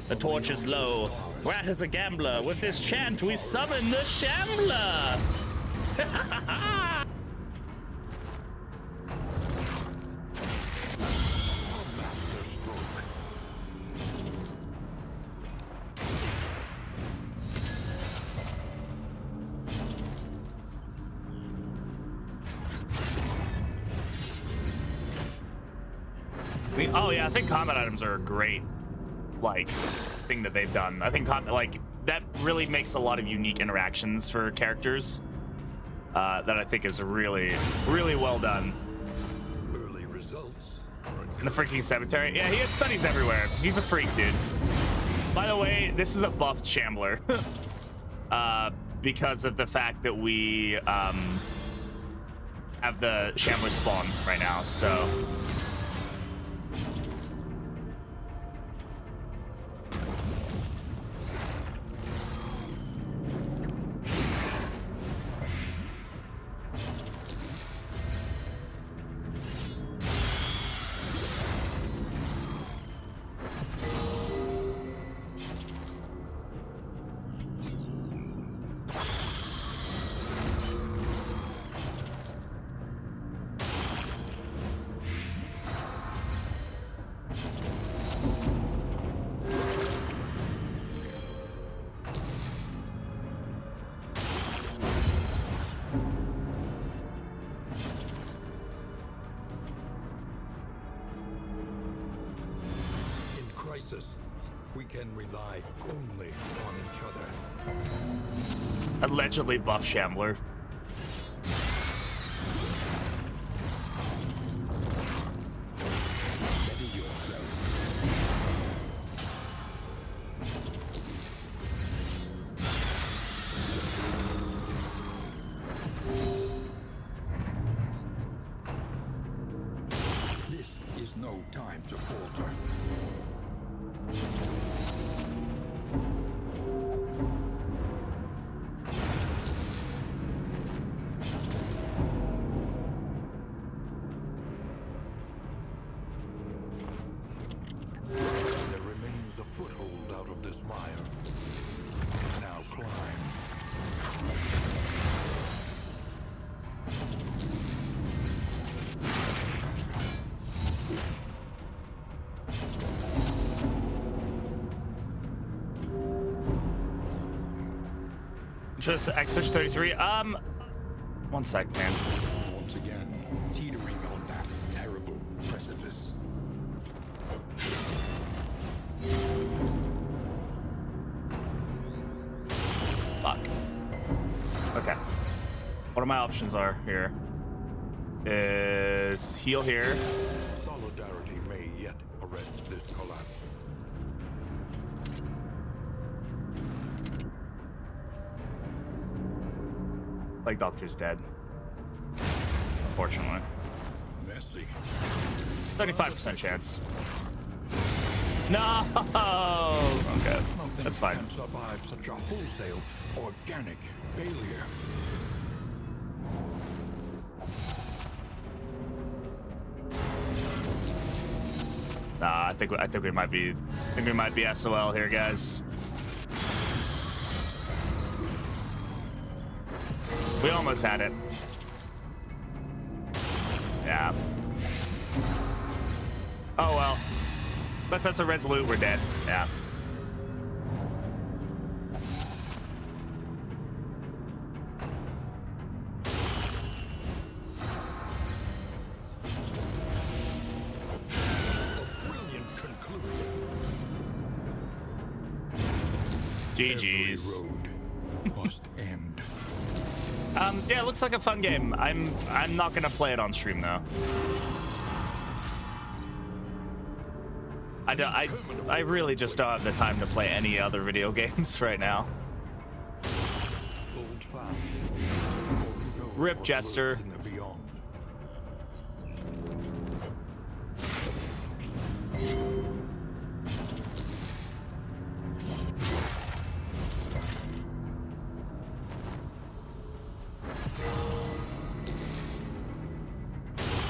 The torch is low. Rat is a gambler. With this chant, we summon the Shambler. Oh yeah, I think combat items are a great, like, thing that they've done. I think like that really makes a lot of unique interactions for characters. That I think is really, really well done. Early results In the freaking cemetery. Yeah, he has studies everywhere. He's a freak, dude. By the way, this is a buffed Shambler. Because of the fact that we have the Shambler spawn right now, so. we can rely only on each other. Allegedly buff Shambler. Steady yourself. This is no time to falter. There remains a foothold out of this mire. Now climb. Just X-Switch 33. One sec, man. Once again, teetering on that terrible precipice. Fuck. Okay. What are my options are here? Is heal here. Solidarity may yet arrest this collapse. Like Doctor's dead. Unfortunately. Messy. 35% chance. No! Okay. Nothing That's fine. can survive such a wholesale, organic failure. Nah, I think we might be SOL here, guys. We almost had it. Yeah. Oh well. Unless that's a resolute, we're dead. Yeah. Brilliant conclusion. GG's. Every road must end. Yeah, it looks like a fun game. I'm not gonna play it on stream though. I really just don't have the time to play any other video games right now. Hold fast. For we know Rip what Jester. lurks in the beyond.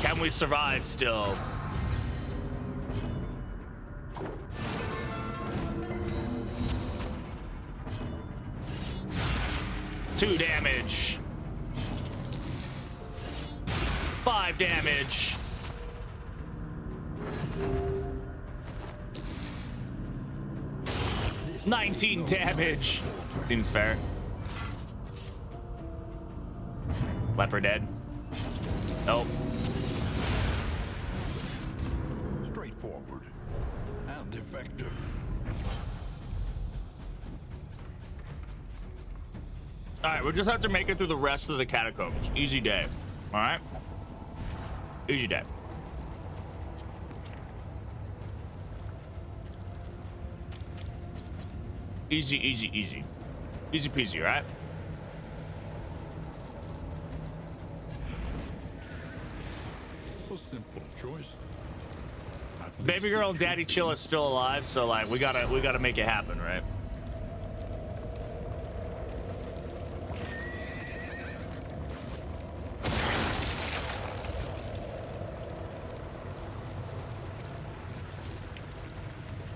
Can we survive still? Two damage. 5 damage. $19 damage. Seems fair. Leper dead. Nope. Straightforward and effective. All right, we'll just have to make it through the rest of the catacombs. Easy day. All right? Easy day. Easy, easy, easy. Easy peasy, all right? A simple choice. At Baby least girl it and Daddy should be. Chill is still alive, so like we gotta make it happen, right?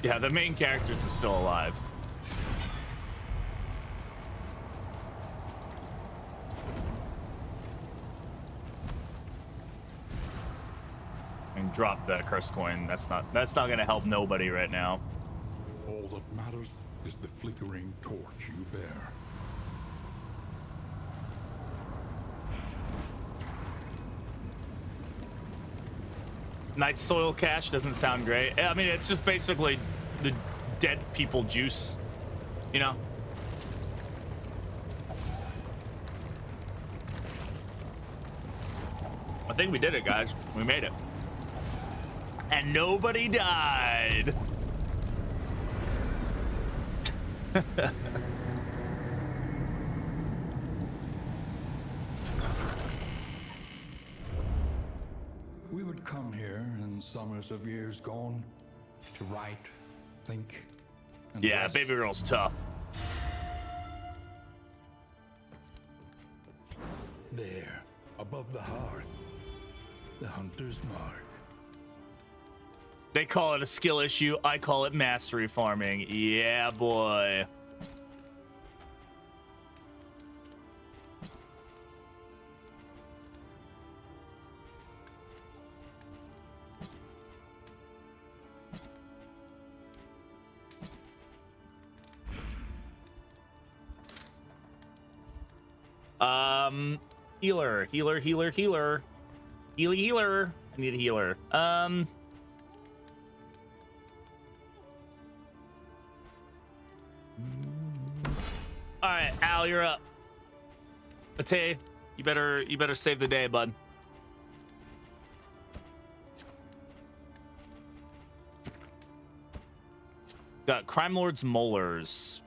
Yeah, the main characters are still alive. And drop the curse coin. That's not gonna help nobody right now. All that matters is the flickering torch you bear. Night soil cache doesn't sound great. I mean, it's just basically the dead people juice, you know? I think we did it, guys. We made it. And nobody died. We would come here in summers of years gone to write, think, and Yeah, rest. baby girl's tough. There, above the hearth, the hunter's mark. They call it a skill issue. I call it mastery farming. Yeah, boy. Healer. Healer. I need a healer. All right, Al, you're up. Mate, you better save the day, bud. Got Crime Lord's molars.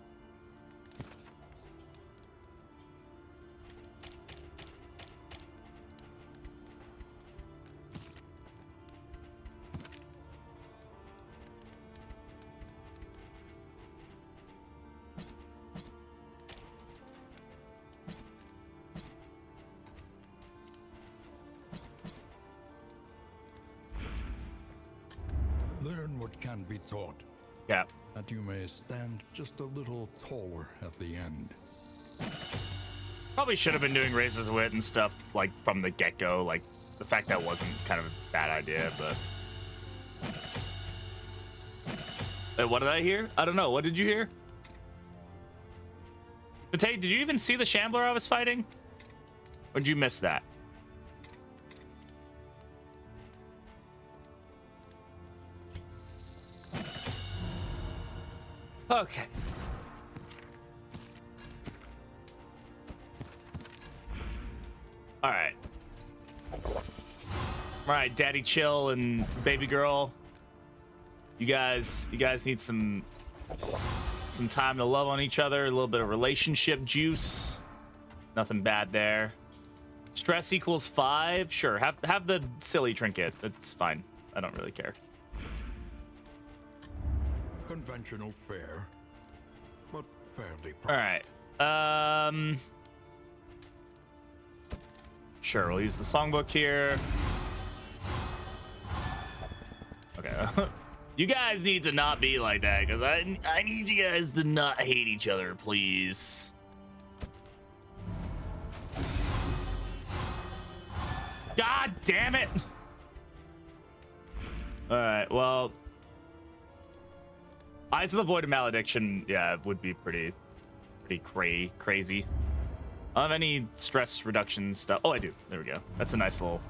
Learn what can be taught, Yeah. that you may stand just a little taller at the end. Probably should have been doing razors of wit and stuff like from the get-go. Like the fact that wasn't is kind of a bad idea, but. Wait, what did I hear? I don't know. What did you hear? Pate, did you even see the Shambler I was fighting? Or did you miss that? Okay. All right. All right, Daddy Chill and Baby Girl. You guys need some time to love on each other, a little bit of relationship juice. Nothing bad there. Stress equals 5. Sure, have the silly trinket. That's fine. I don't really care. Conventional fare, but fairly priced. All right. Sure, we'll use the songbook here. Okay. You guys need to not be like that, because I need you guys to not hate each other, please. God damn it! All right, well, Eyes of the Void of Malediction, yeah, would be pretty crazy. I don't have any stress reduction stuff. Oh, I do. There we go. That's a nice little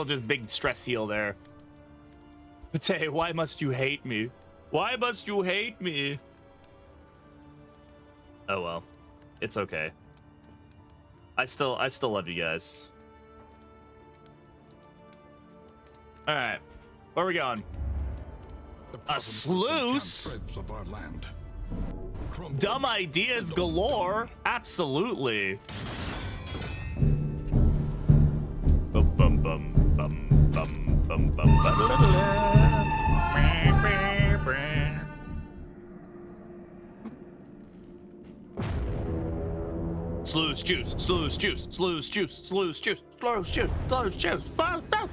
just big stress heal there. Pate, why must you hate me? Why must you hate me? Oh well, it's okay. I still love you guys. All right, where are we going? A sluice? Dumb ideas galore. Absolutely. Bum bum bum bum bum bum bum. Sluice juice, sluice juice, sluice juice, sluice juice, sluice juice, sluice juice, sluice juice.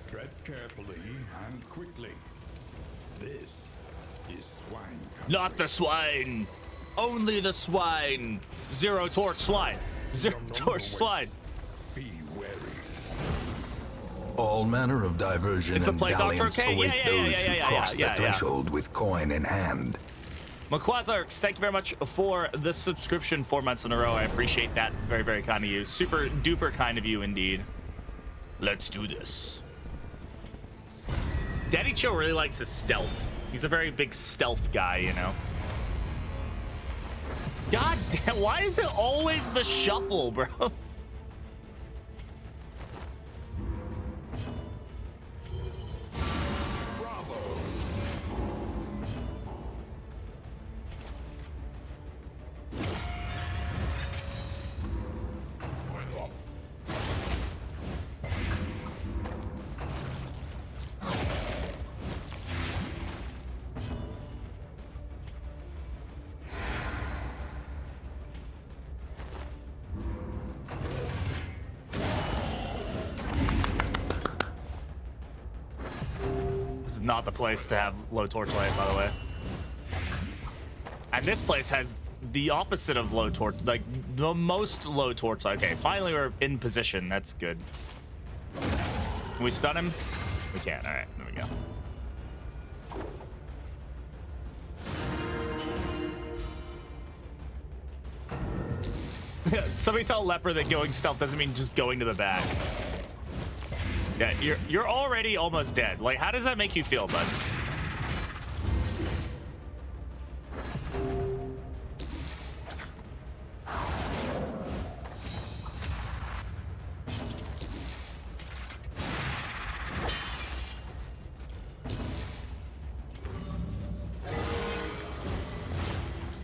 Tread carefully and quickly. This is swine country. Not the swine. Only the swine. Zero torch slide. Zero torch slide. Be wary. All manner of diversion Is the and play Dr. dalliance Okay? await those who cross the yeah. threshold with coin in hand. Maquazarks, thank you very much for the subscription 4 months in a row. I appreciate that. Very, very kind of you. Super duper kind of you indeed. Let's do this. Daddy Chill really likes his stealth. He's a very big stealth guy, you know. God damn, why is it always the shuffle, bro? Not the place to have low torchlight, by the way. And this place has the opposite of low torch, like the most low torchlight. Okay, finally we're in position. That's good. Can we stun him? We can. All right, there we go. Somebody tell Leper that going stealth doesn't mean just going to the back. Yeah, you're already almost dead. Like, how does that make you feel, bud?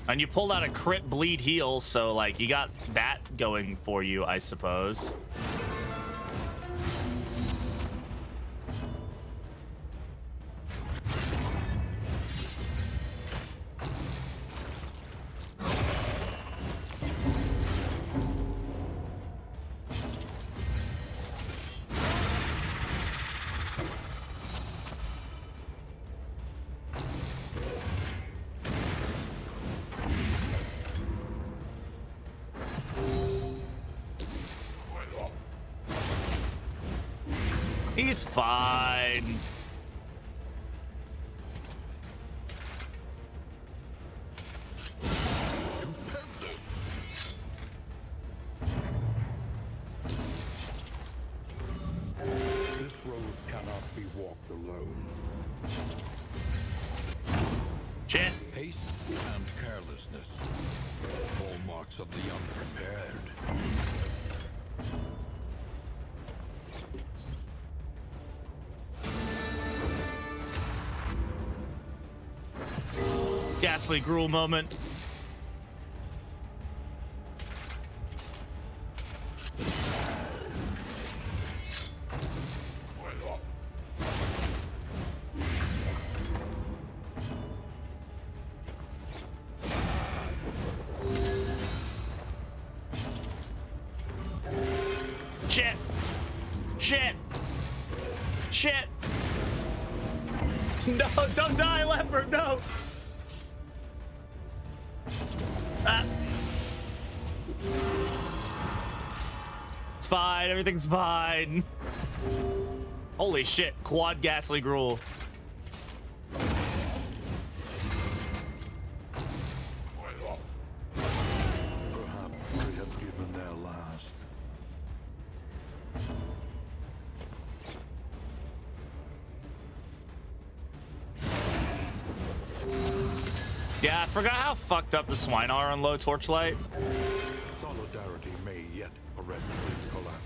And you pulled out a crit bleed heal, so like you got that going for you, I suppose. He's fine. This road cannot be walked alone. Shit. Haste and carelessness, hallmarks of the unprepared. Ghastly gruel moment. Shit. Shit. Shit. No, don't die, leopard, no. Ah. It's fine, everything's fine. Holy shit, quad ghastly gruel. Perhaps they have given their last. Yeah, I forgot how fucked up the swine are on low torchlight. Solidarity may yet arrest this collapse.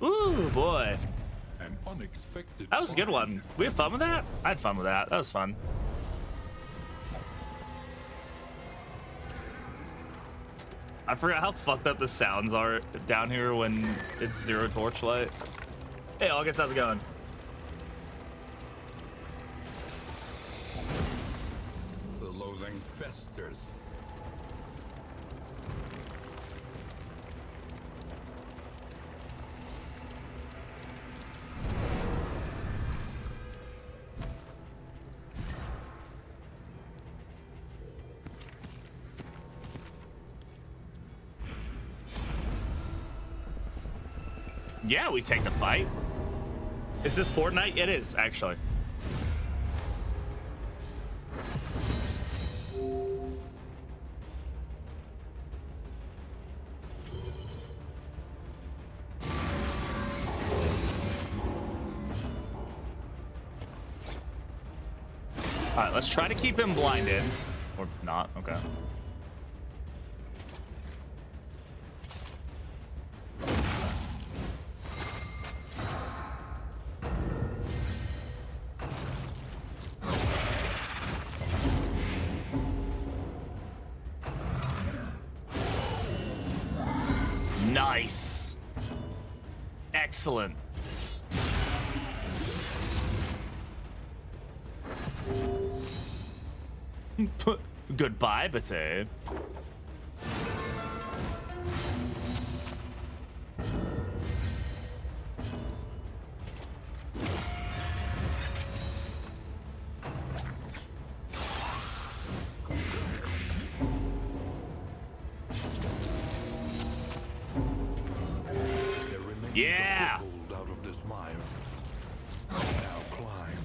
Ooh, boy. An unexpected That was a good find. one. We have fun with that? I had fun with that. That was fun. I forgot how fucked up the sounds are down here when it's zero torchlight. Hey, August, how's it going? The loathing festers. Yeah, we take the fight. Is this Fortnite? It is, actually. All right, let's try to keep him blinded. Or not, okay. Nice. Excellent. Goodbye, Bate. There remains Yeah. a foothold out of this mire. Now climb.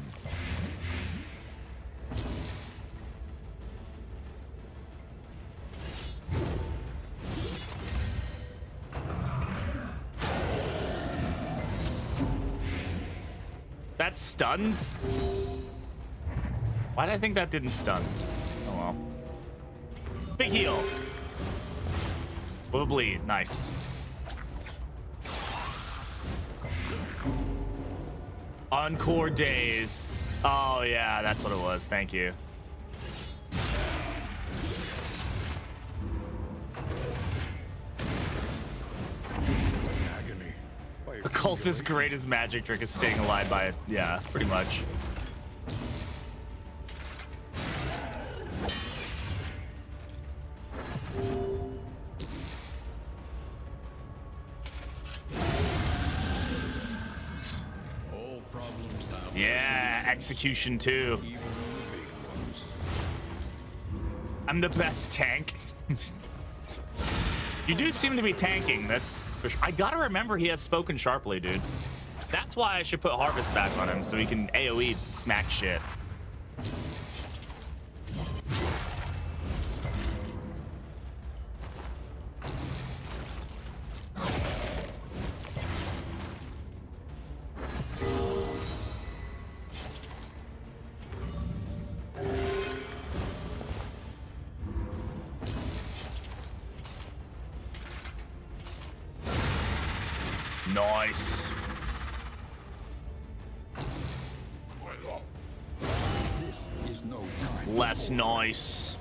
That stuns? Why did I think that didn't stun? Oh well. Big heal. Will bleed. Nice. Encore days. Oh yeah, that's what it was. Thank you. Agony. By The cultist's greatest magic trick is staying alive by it. Yeah, pretty much. all problems have Yeah, execution too. even the big ones. I'm the best tank. You do seem to be tanking. That's for sure. I gotta remember he has spoken sharply, dude. That's why I should put Harvest back on him so he can AoE smack shit. Nice. This is no time. Less nice.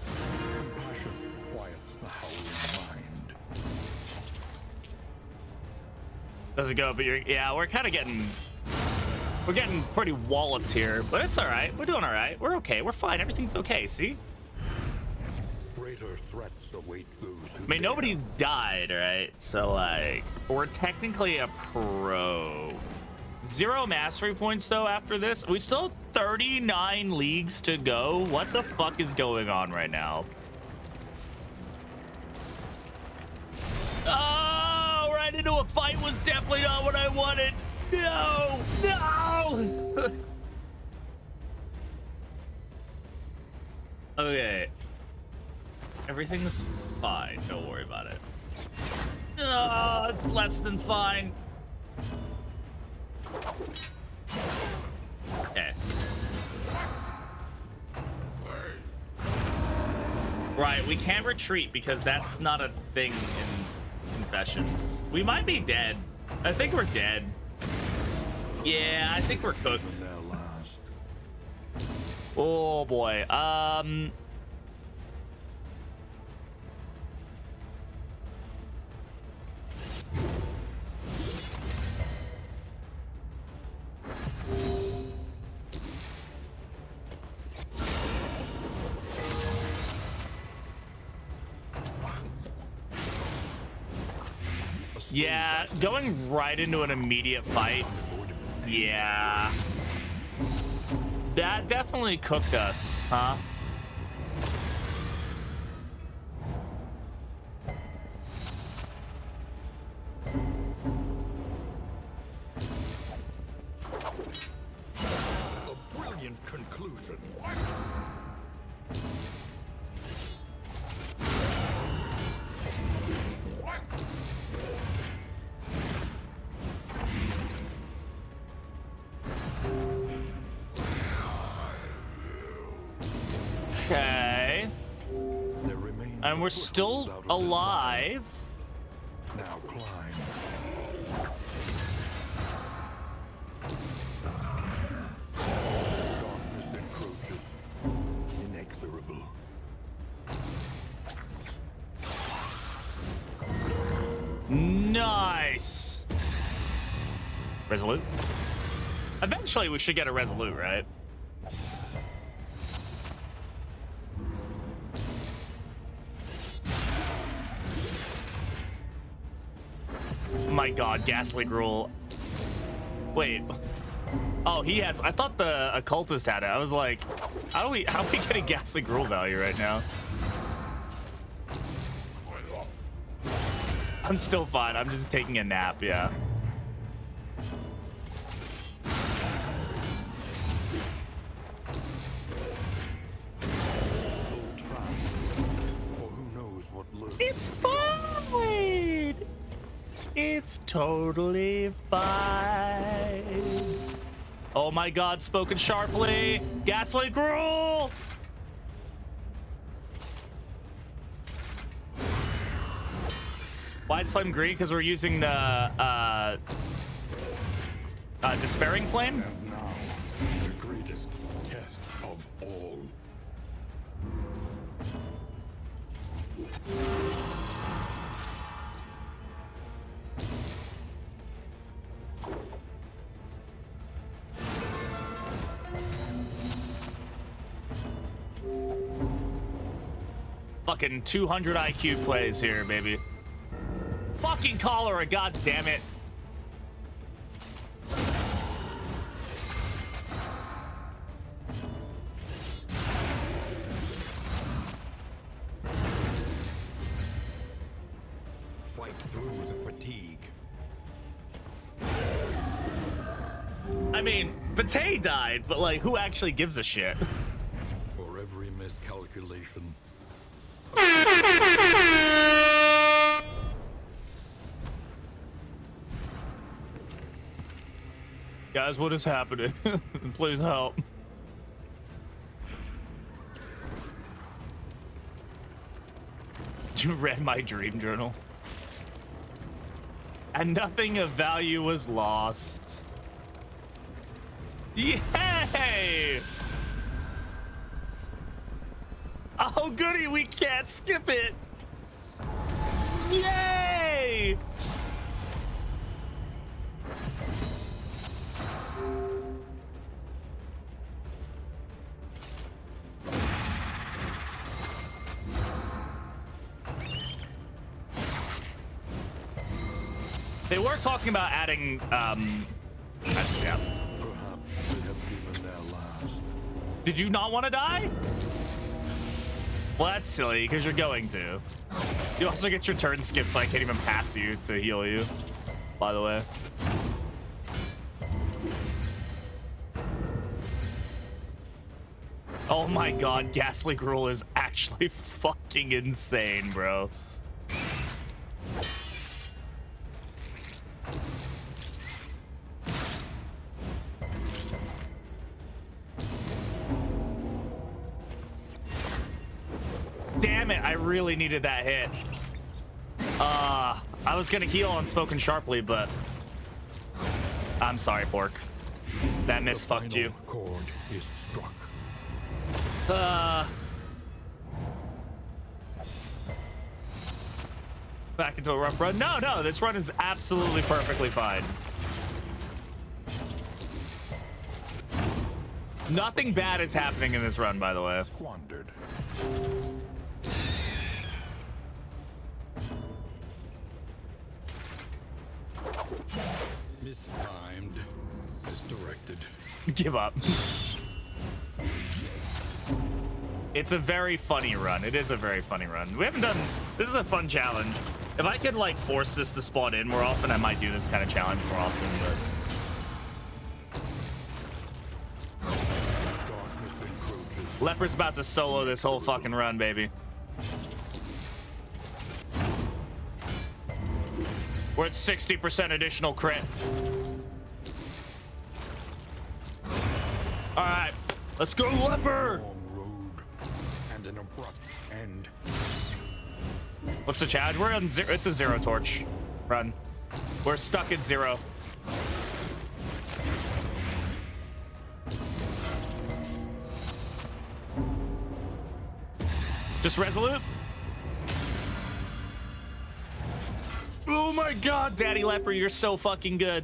Compassion quiets the howling mind. Doesn't go, but yeah, we're kind of getting. We're getting pretty walloped here, but it's all right. We're doing all right. We're okay. We're fine. Everything's okay. See? Greater threats await those who I mean, dare. nobody's died, right? So, like, we're technically a pro. 0 mastery points, though, after this. We still have 39 leagues to go. What the fuck is going on right now? Oh, right into a fight was definitely not what I wanted. No! No! Okay. Everything's fine. Don't worry about it. Oh, it's less than fine. Okay. Right, we can't retreat because that's not a thing in Confessions. We might be dead. I think we're dead. Yeah, I think we're cooked. Their last. Oh boy. Yeah, going right into an immediate fight. Yeah. That definitely cooked us, huh? A brilliant conclusion. Okay. There remains And a we're foothold still out of this alive. land. Now climb. Darkness encroaches. Inexorable. Nice. Resolute. Eventually we should get a resolute, right? My god, Ghastly Gruel. Wait. Oh, he has. I thought the occultist had it. I was like, how are we getting Ghastly Gruel value right now? I'm still fine. I'm just taking a nap, yeah. Hold fast, for who knows what lurks. It's fine. It's totally fine. Oh my god, spoken sharply. Ghastly Gruel. Why is Flame green? Because we're using the Despairing Flame? And now, the greatest test of all. Fucking 200 IQ plays here, baby. Fucking cholera, god damn it. I mean, Batey died, but like, who actually gives a shit? For every miscalculation. Guys, what is happening? Please help. You read my dream journal. And nothing of value was lost. Yay! Oh, goody, we can't skip it. Yay! They were talking about adding, yeah. Perhaps they have given their last. Did you not want to die? Well, that's silly, because you're going to. You also get your turn skipped, so I can't even pass you to heal you, by the way. Oh my god, Ghastly Gruel is actually fucking insane, bro. Damn it, I really needed that hit. I was gonna heal Unspoken Sharply, but I'm sorry, Pork. That miss fucked you. Chord is struck. Back into a rough run. No, this run is absolutely perfectly fine. Nothing bad is happening in this run, by the way. Squandered. Mistimed. Misdirected. Give up. It's a very funny run. It is a very funny run. We haven't done... This is a fun challenge. If I could, like, force this to spawn in more often, I might do this kind of challenge more often, but... Leper's about to solo this whole fucking run, baby. We're at 60% additional crit. All right, let's go, Leper. Long road and an abrupt end. What's the challenge? We're on zero. It's a zero torch run. We're stuck at zero. Just resolute. Oh my god, Daddy Leper, you're so fucking good.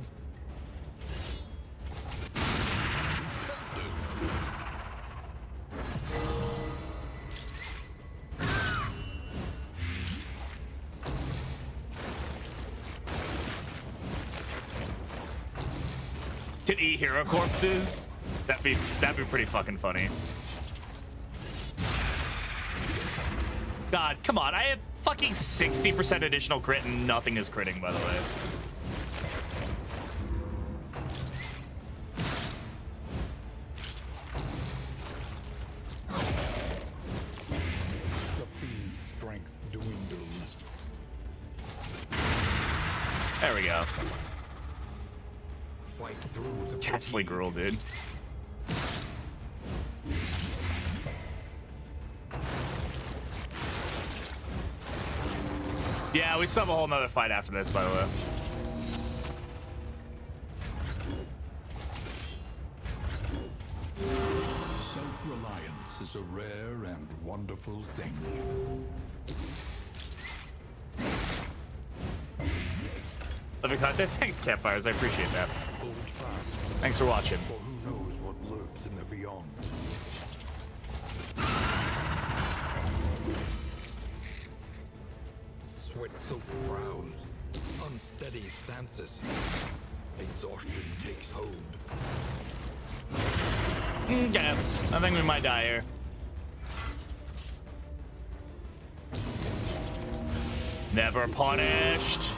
Could eat hero corpses? That'd be pretty fucking funny. God, come on. I have fucking 60% additional crit and nothing is critting, by the way. The fiend's strength dwindles. There we go. Fight through the Ghastly Gruel, dude. Yeah, we still have a whole nother fight after this, by the way. Self-reliance is a rare and wonderful thing. Love your content. Thanks, Campfires. I appreciate that. Hold fast, Thanks for watching. for who knows what lurks in the beyond. Sweat-soaked brows, unsteady stances. Exhaustion takes hold. Yeah, I think we might die here. Never punished.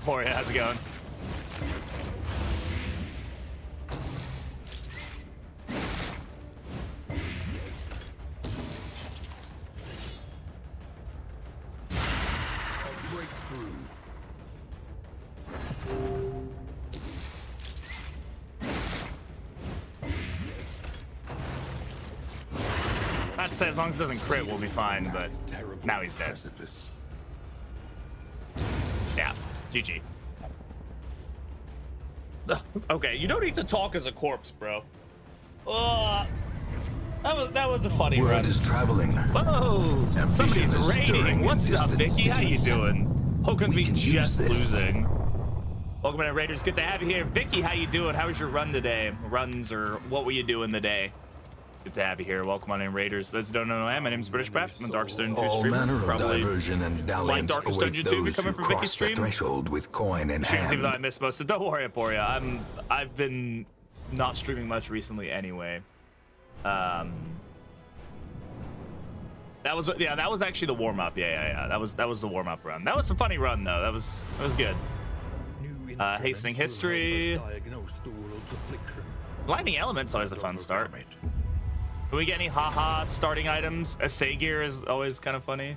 Poria, how's it going? Not to say as long as it doesn't crit, we'll be fine, but now he's dead. Yeah, GG. Okay, you don't need to talk as a corpse, bro. That was a funny Word run. is traveling. Whoa! Ambition Somebody's is raiding. stirring in What's up, distant Vicky? How you cities. doing? Hogan's We be can use just this. losing. Welcome to Raiders. Good to have you here, Vicky. How you doing? How was your run today? Runs or what were you doing today? Good to have you here. Welcome on in, Raiders. Those who don't know, my name is British Craft. I'm a Darkstone 2 All streamer. manner of Probably diversion and dalliance Darkest await Dungeon 2 those coming who from Vicky's cross the stream. threshold with coin in streams, even though I hand. missed most of it. Don't worry, Aporia. I've been not streaming much recently anyway. That was actually the warm up. Yeah. That was the warm up run. That was a funny run though. That was good. Hastening history. Lightning element's always a fun start. Can we get any haha starting items? A Sagir is always kind of funny.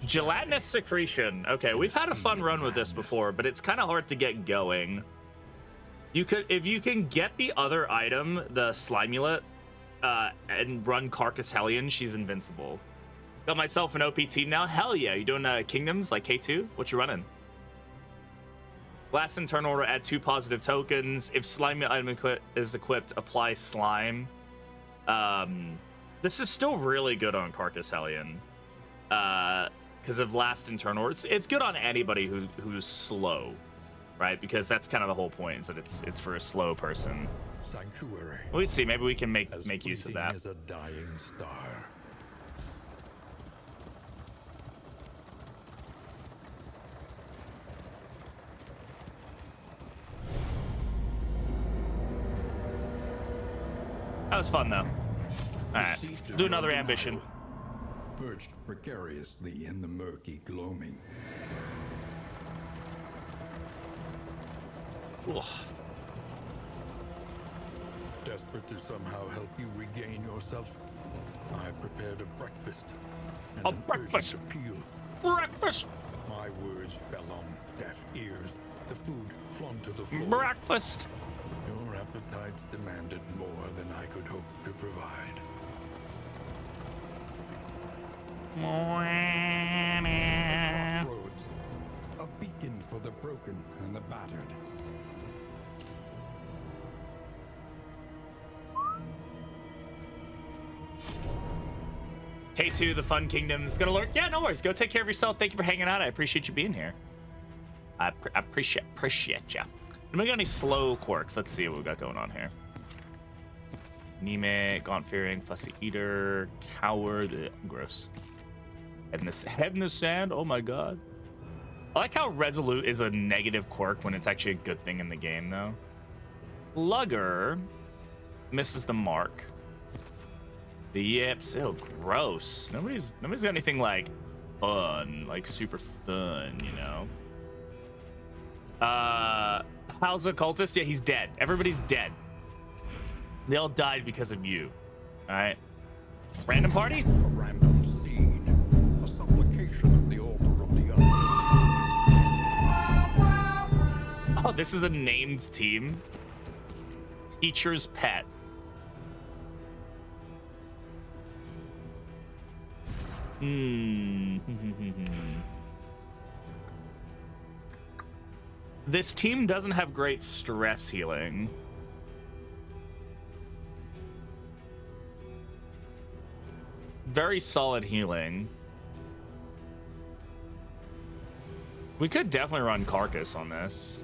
Gelatinous secretion. Okay, we've had a fun run with this before, but it's kind of hard to get going. If you can get the other item, the Slimulet, and run Carcass Hellion, she's invincible. Got myself an OP team now. Hell yeah! You doing Kingdoms like K2? What you running? Last in turn order, add 2 positive tokens. If slime item is equipped, apply slime. This is still really good on Carcass Hellion. Because of last in turn order. It's good on anybody who's slow, right? Because that's kind of the whole point, is that it's for a slow person. Sanctuary. We'll see. Maybe we can make use of that. As a dying star. That was fun though. All right, do another ambition. Perched precariously in the murky gloaming. Ugh. Desperate to somehow help you regain yourself, I prepared a breakfast. And A an breakfast? urgent appeal. Breakfast. My words fell on deaf ears. The food flung to the floor. Breakfast. Your appetites demanded more than I could hope to provide. Crossroads, a beacon for the broken and the battered. K2, the Fun Kingdom is gonna lurk. Yeah, no worries. Go take care of yourself. Thank you for hanging out. I appreciate you being here. I appreciate ya. Let me get any slow quirks. Let's see what we got going on here. Anemic, Gaunt-fearing, Fussy Eater, Coward, gross. Head in the sand. Oh my god. I like how Resolute is a negative quirk when it's actually a good thing in the game, though. Lugger misses the mark. The yips. Oh, gross. Nobody's got anything like fun, like super fun, you know. How's the cultist? Yeah, he's dead. Everybody's dead. They all died because of you. All right. Random party? A random seed. A supplication at the altar of the unknown. Oh, this is a named team. Teacher's pet. This team doesn't have great stress healing. Very solid healing. We could definitely run Carcass on this.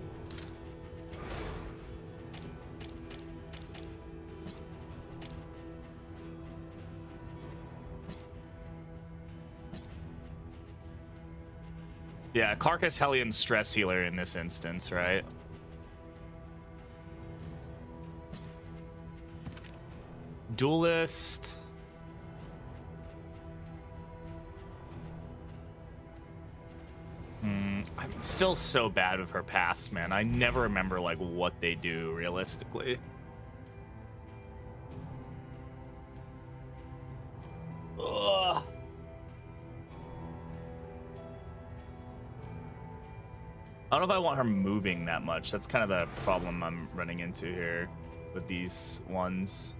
Yeah, Carcass Hellion stress healer in this instance, right? Duelist. I'm still so bad with her paths, man. I never remember like what they do realistically. Ugh. I don't know if I want her moving that much. That's kind of the problem I'm running into here with these ones.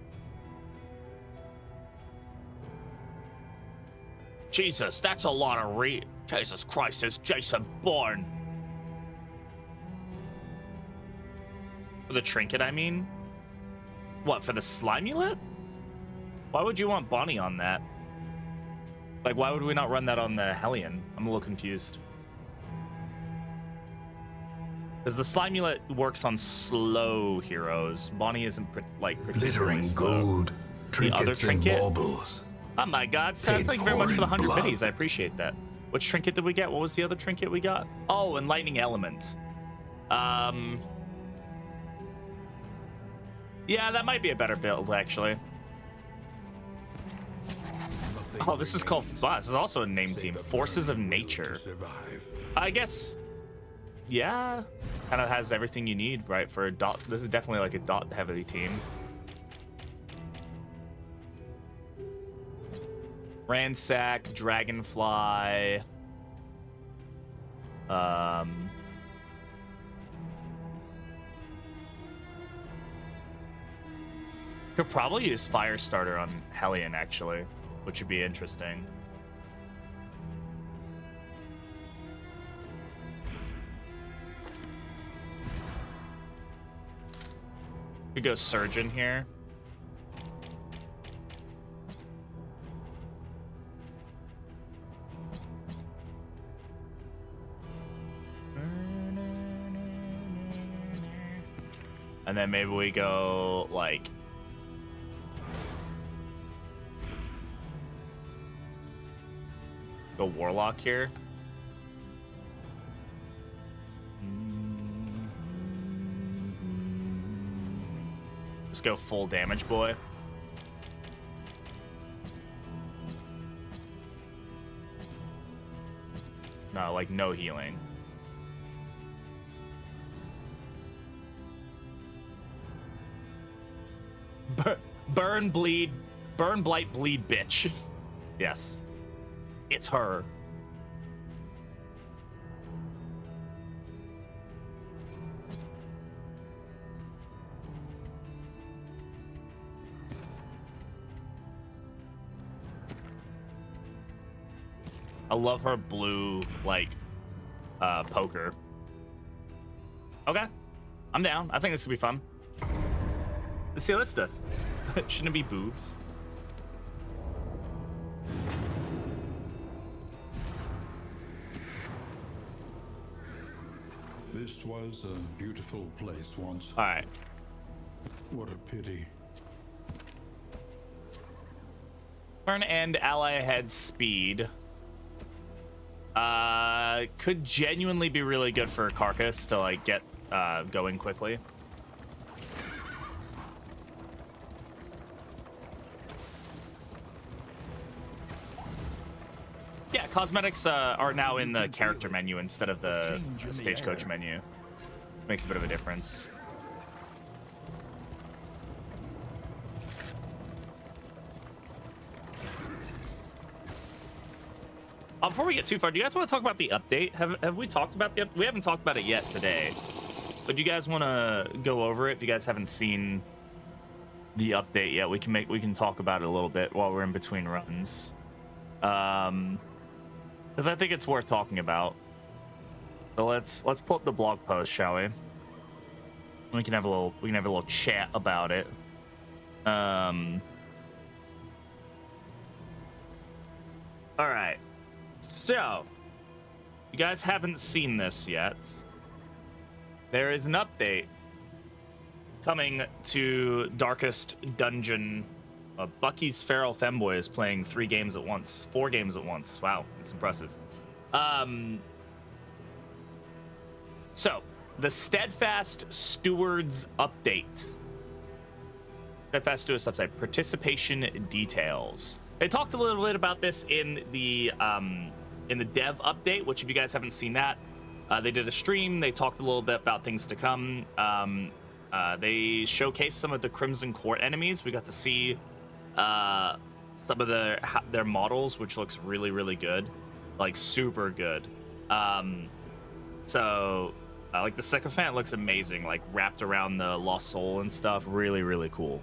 Jesus, that's a lot of Jesus Christ, is Jason Bourne. For the trinket, I mean? What, for the slimulet? Why would you want Bonnie on that? Like, why would we not run that on the Hellion? I'm a little confused. Because the slimulet works on slow heroes. Bonnie isn't particularly Glittering slow. gold, The other trinkets and trinket? baubles. Oh my god, Seth, Paid thank you very for much for the in 100 blood. biddies. I appreciate that. Which trinket did we get? What was the other trinket we got? Oh, and lightning element. Yeah, that might be a better build, actually. Oh, this is called, wow, this is also a name team. Forces of Nature. I guess, yeah, kind of has everything you need, right, for a dot. This is definitely like a dot heavy team. Ransack, Dragonfly. Could probably use Firestarter on Hellion, actually, which would be interesting. Could go Surgeon here. And then maybe we go like go Warlock here. Just go full damage boy. No, like no healing. Burn, bleed, burn, blight, bleed, bitch. Yes, it's her. I love her blue, like, poker. Okay, I'm down. I think this will be fun. Let's see how this does. Shouldn't it be boobs? This was a beautiful place once. All right. What a pity. Turn end ally ahead speed. Could genuinely be really good for Carcass to like get going quickly. Yeah, cosmetics are now in the character menu instead of the stagecoach menu. Makes a bit of a difference. Before we get too far, do you guys want to talk about the update? Have we talked about the update? We haven't talked about it yet today. But do you guys want to go over it? If you guys haven't seen the update yet, we can talk about it a little bit while we're in between runs. Because I think it's worth talking about. So let's pull up the blog post, shall we? We can have a little chat about it. All right. So, you guys haven't seen this yet. There is an update coming to Darkest Dungeon. Bucky's Feral Femboy is playing 4 games at once. Wow, that's impressive. So, the Steadfast Stewards update. Steadfast Stewards update. Participation details. They talked a little bit about this in the dev update, which if you guys haven't seen that, They did a stream. They talked a little bit about things to come. They showcased some of the Crimson Court enemies. We got to see some of their models, which looks really, really good, like super good. Like the Sycophant looks amazing, like wrapped around the Lost Soul and stuff. Really, really cool.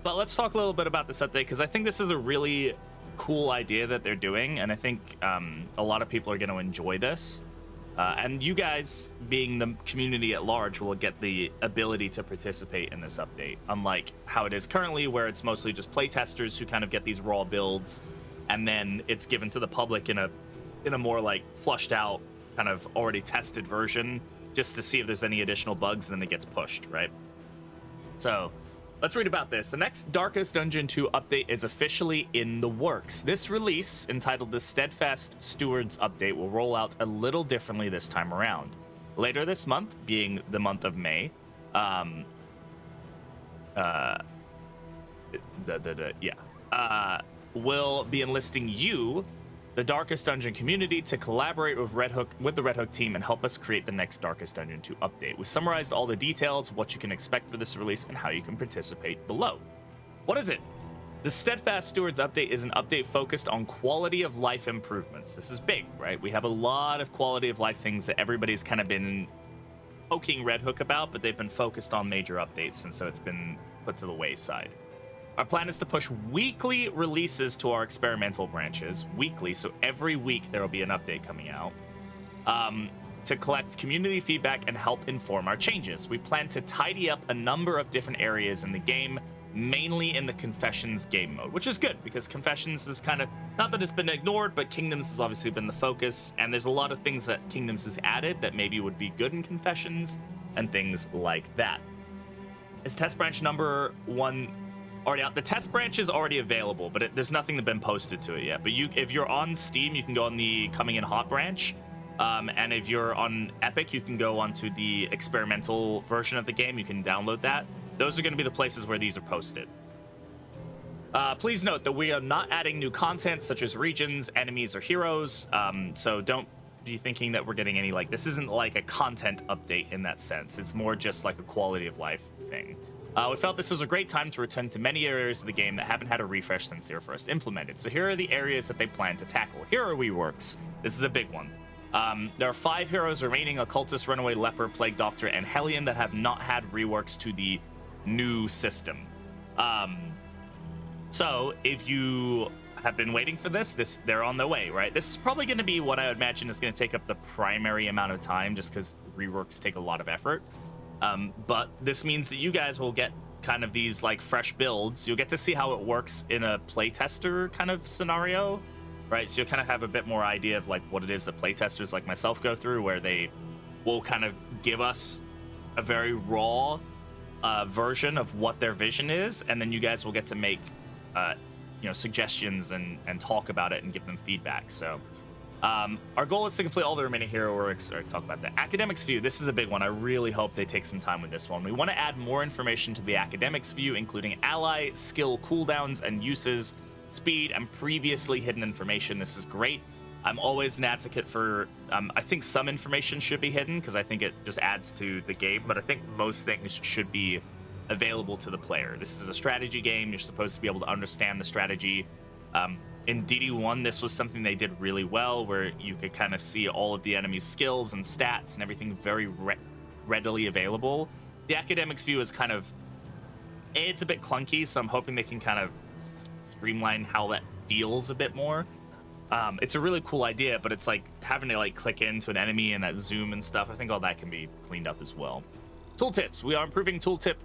But let's talk a little bit about this update, because I think this is a really cool idea that they're doing, and I think a lot of people are going to enjoy this. And you guys, being the community at large, will get the ability to participate in this update, unlike how it is currently, where it's mostly just playtesters who kind of get these raw builds, and then it's given to the public in a more like flushed out, kind of already tested version, just to see if there's any additional bugs, and then it gets pushed, right? So let's read about this. The next Darkest Dungeon 2 update is officially in the works. This release, entitled the Steadfast Stewards Update, will roll out a little differently this time around. Later this month, being the month of May, will be enlisting you, the Darkest Dungeon community, to collaborate with the Red Hook team and help us create the next Darkest Dungeon 2 update. We summarized all the details of what you can expect for this release and how you can participate below. What is it? The Steadfast Stewards update is an update focused on quality of life improvements. This is big, right? We have a lot of quality of life things that everybody's kind of been poking Red Hook about, but they've been focused on major updates, and so it's been put to the wayside. Our plan is to push weekly releases to our experimental branches, weekly, so every week there will be an update coming out, to collect community feedback and help inform our changes. We plan to tidy up a number of different areas in the game, mainly in the Confessions game mode, which is good, because Confessions is kind of, not that it's been ignored, but Kingdoms has obviously been the focus, and there's a lot of things that Kingdoms has added that maybe would be good in Confessions, and things like that. Is test branch number 1 already out? The test branch is already available, but there's nothing that's been posted to it yet. But if you're on Steam, you can go on the Coming in Hot branch, and if you're on Epic, you can go onto the experimental version of the game. You can download that. Those are going to be the places where these are posted. Please note that we are not adding new content such as regions, enemies, or heroes, so don't be thinking that we're getting any, like, this isn't like a content update in that sense. It's more just like a quality of life thing. We felt this was a great time to return to many areas of the game that haven't had a refresh since they were first implemented. So here are the areas that they plan to tackle. Hero reworks. This is a big one. There are 5 heroes remaining: Occultist, Runaway, Leper, Plague Doctor, and Hellion, that have not had reworks to the new system. So if you have been waiting for this, they're on their way, right? This is probably going to be what I would imagine is going to take up the primary amount of time, just because reworks take a lot of effort. But this means that you guys will get kind of these like fresh builds. You'll get to see how it works in a playtester kind of scenario, right? So you'll kind of have a bit more idea of like what it is that playtesters like myself go through, where they will kind of give us a very raw version of what their vision is, and then you guys will get to make suggestions and talk about it and give them feedback. So our goal is to complete all the remaining hero works, or talk about the academics view. This is a big one. I really hope they take some time with this one. We want to add more information to the academics view, including ally, skill cooldowns and uses, speed, and previously hidden information. This is great. I'm always an advocate for, I think some information should be hidden, because I think it just adds to the game, but I think most things should be available to the player. This is a strategy game. You're supposed to be able to understand the strategy. In DD1, this was something they did really well, where you could kind of see all of the enemy's skills and stats and everything very readily available. The academics view is kind of, it's a bit clunky, so I'm hoping they can kind of streamline how that feels a bit more. It's a really cool idea, but it's like having to like click into an enemy and that zoom and stuff. I think all that can be cleaned up as well. Tooltips. We are improving tooltip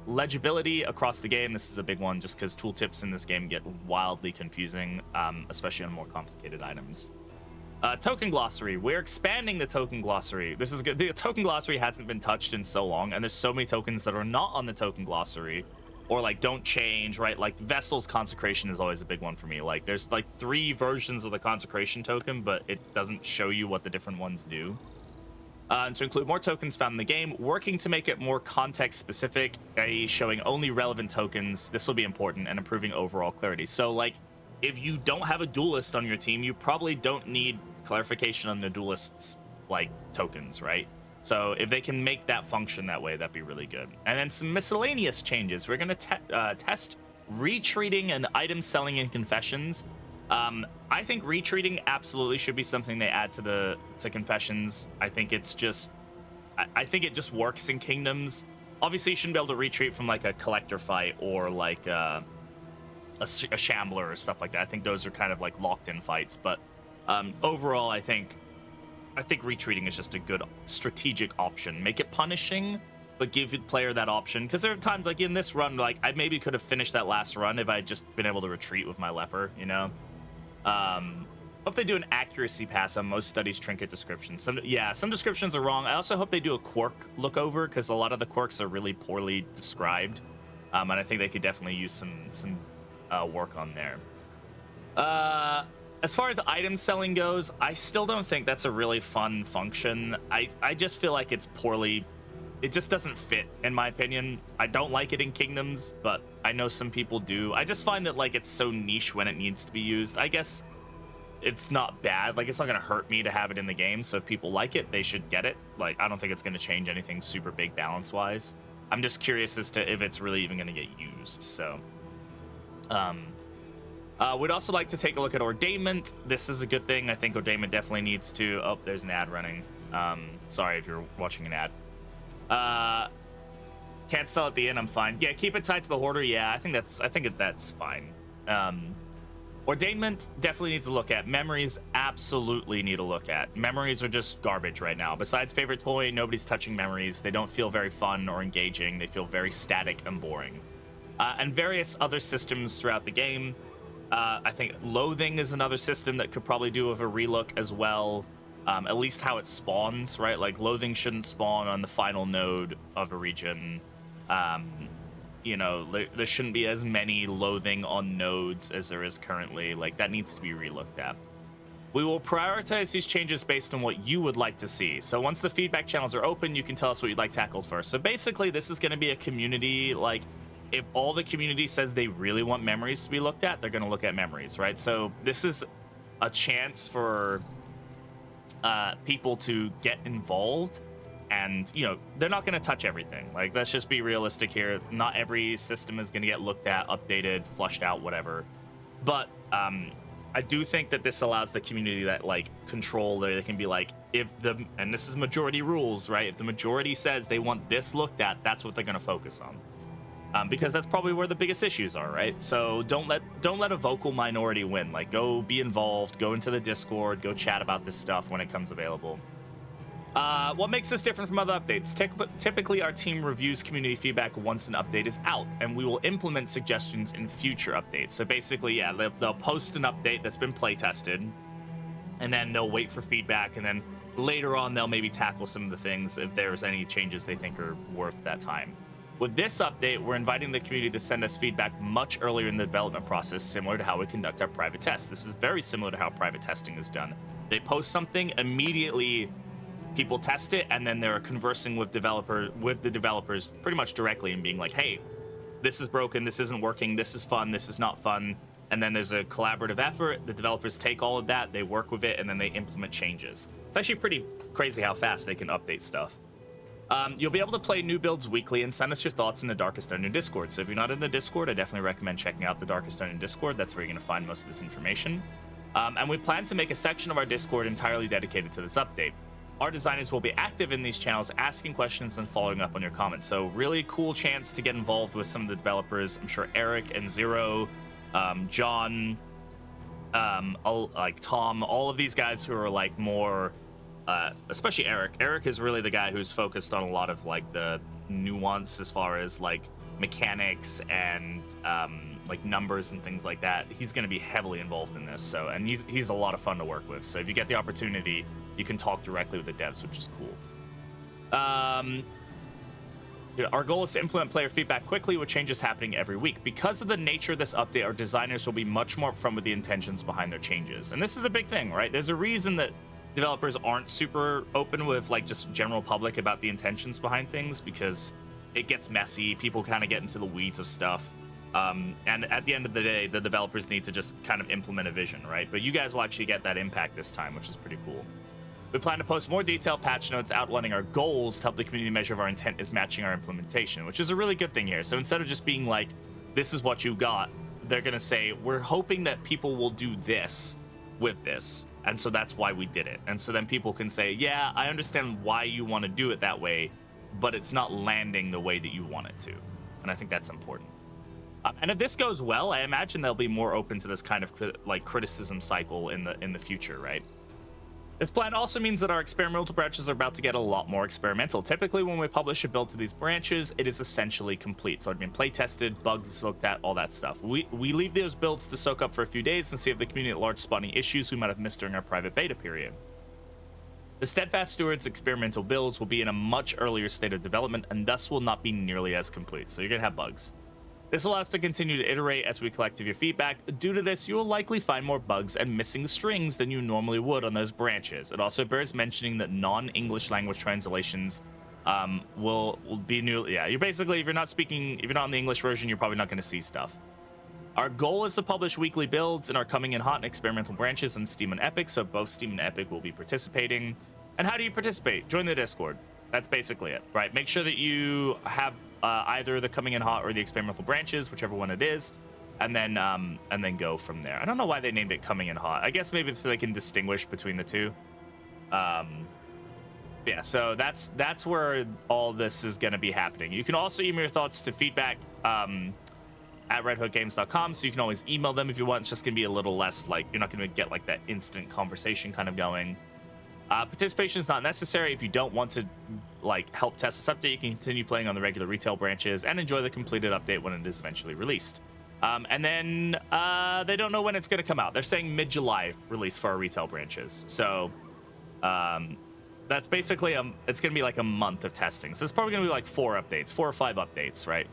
legibility across the game. This is a big one, just because tooltips in this game get wildly confusing, especially on more complicated items. Token glossary. We're expanding the token glossary. This is good. The token glossary hasn't been touched in so long, and there's so many tokens that are not on the token glossary, or like don't change, right? Like Vessel's consecration is always a big one for me. Like there's like 3 versions of the consecration token, but it doesn't show you what the different ones do. To include more tokens found in the game, working to make it more context specific, i.e. showing only relevant tokens. This will be important, and improving overall clarity. So like if you don't have a duelist on your team, you probably don't need clarification on the duelist's like tokens, right? So if they can make that function that way, that'd be really good. And then some miscellaneous changes. We're going to test retreating and item selling in confessions. I think retreating absolutely should be something they add to confessions. I think it's just, I think it just works in kingdoms. Obviously, you shouldn't be able to retreat from like a collector fight or like a shambler or stuff like that. I think those are kind of like locked-in fights. But overall, I think retreating is just a good strategic option. Make it punishing, but give the player that option. Because there are times like in this run, like I maybe could have finished that last run if I had just been able to retreat with my leper, you know? Hope they do an accuracy pass on most studies trinket descriptions. Some descriptions are wrong. I also hope they do a quirk look over, because a lot of the quirks are really poorly described. And I think they could definitely use some work on there. As far as item selling goes, I still don't think that's a really fun function. I just feel like it's poorly... It just doesn't fit, in my opinion. I don't like it in kingdoms, but I know some people do. I just find that, like, it's so niche when it needs to be used. I guess it's not bad. Like, it's not going to hurt me to have it in the game, so if people like it, they should get it. Like, I don't think it's going to change anything super big balance-wise. I'm just curious as to if it's really even going to get used, so... we'd also like to take a look at ordainment. This is a good thing. I think ordainment definitely needs to... Oh, there's an ad running. Sorry if you're watching an ad. Can't sell at the end. I'm fine. Yeah, keep it tied to the hoarder. Yeah, I think that's fine. Ordainment definitely needs to look at. Memories absolutely need to look at. Memories are just garbage right now. Besides favorite toy, nobody's touching memories. They don't feel very fun or engaging. They feel very static and boring. And various other systems throughout the game. I think loathing is another system that could probably do with a relook as well. At least how it spawns, right? Like, loathing shouldn't spawn on the final node of a region. You know, there shouldn't be as many loathing on nodes as there is currently. Like, that needs to be relooked at. We will prioritize these changes based on what you would like to see. So once the feedback channels are open, you can tell us what you'd like tackled first. So basically, this is going to be a community, like, if all the community says they really want memories to be looked at, they're going to look at memories, right? So this is a chance for people to get involved, and, you know, they're not going to touch everything. Like, let's just be realistic here. Not every system is going to get looked at, updated, flushed out, whatever. But I do think that this allows the community that, like, control. They can be like, and this is majority rules, right? If the majority says they want this looked at, that's what they're going to focus on. Because that's probably where the biggest issues are, right? So don't let a vocal minority win. Like, go be involved, go into the Discord, go chat about this stuff when it comes available. What makes this different from other updates? Typically, our team reviews community feedback once an update is out, and we will implement suggestions in future updates. So basically, yeah, they'll post an update that's been play tested, and then they'll wait for feedback, and then later on, they'll maybe tackle some of the things if there's any changes they think are worth that time. With this update, we're inviting the community to send us feedback much earlier in the development process, similar to how we conduct our private tests. This is very similar to how private testing is done. They post something, immediately people test it, and then they're conversing with the developers pretty much directly and being like, hey, this is broken, this isn't working, this is fun, this is not fun. And then there's a collaborative effort. The developers take all of that, they work with it, and then they implement changes. It's actually pretty crazy how fast they can update stuff. You'll be able to play new builds weekly and send us your thoughts in the Darkest Dungeon Discord. So if you're not in the Discord, I definitely recommend checking out the Darkest Dungeon Discord. That's where you're going to find most of this information. And we plan to make a section of our Discord entirely dedicated to this update. Our designers will be active in these channels, asking questions and following up on your comments. So really cool chance to get involved with some of the developers. I'm sure Eric and Zero, John, like Tom, all of these guys who are like more... especially Eric. Eric is really the guy who's focused on a lot of like the nuance as far as like mechanics and like numbers and things like that. He's going to be heavily involved in this. So, and he's a lot of fun to work with. So if you get the opportunity, you can talk directly with the devs, which is cool. Our goal is to implement player feedback quickly with changes happening every week. Because of the nature of this update, our designers will be much more upfront with the intentions behind their changes. And this is a big thing, right? There's a reason that developers aren't super open with like just general public about the intentions behind things, because it gets messy. People kind of get into the weeds of stuff. And at the end of the day, the developers need to just kind of implement a vision, right? But you guys will actually get that impact this time, which is pretty cool. We plan to post more detailed patch notes outlining our goals to help the community measure if our intent is matching our implementation, which is a really good thing here. So instead of just being like, this is what you got, they're going to say, we're hoping that people will do this with this. And so that's why we did it. And so then people can say, yeah, I understand why you want to do it that way, but it's not landing the way that you want it to. And I think that's important. And if this goes well, I imagine they'll be more open to this kind of like criticism cycle in the future, right? This plan also means that our experimental branches are about to get a lot more experimental. Typically, when we publish a build to these branches, it is essentially complete. So it's been play tested, bugs looked at, all that stuff. We leave those builds to soak up for a few days and see if the community at large spot any issues we might have missed during our private beta period. The Steadfast Steward's experimental builds will be in a much earlier state of development and thus will not be nearly as complete. So you're going to have bugs. This allows us to continue to iterate as we collect your feedback. Due to this, you will likely find more bugs and missing strings than you normally would on those branches. It also bears mentioning that non-English language translations will be new. Yeah, you're basically, if you're not on the English version, you're probably not going to see stuff. Our goal is to publish weekly builds in our coming in hot and experimental branches on Steam and Epic, so both Steam and Epic will be participating. And how do you participate? Join the Discord. That's basically it, right? Make sure that you have either the coming in hot or the experimental branches, whichever one it is, and then go from there. I don't know why they named it coming in hot. I guess maybe so they can distinguish between the two. Yeah, so that's where all this is going to be happening. You can also email your thoughts to feedback at redhookgames.com, so you can always email them if you want. It's just going to be a little less like, you're not going to get like that instant conversation kind of going. Participation is not necessary. If you don't want to like help test this update, you can continue playing on the regular retail branches and enjoy the completed update when it is eventually released. And then they don't know when it's going to come out. They're saying mid-July release for our retail branches. So that's basically it's going to be like a month of testing. So it's probably going to be like 4 or 5 updates, right?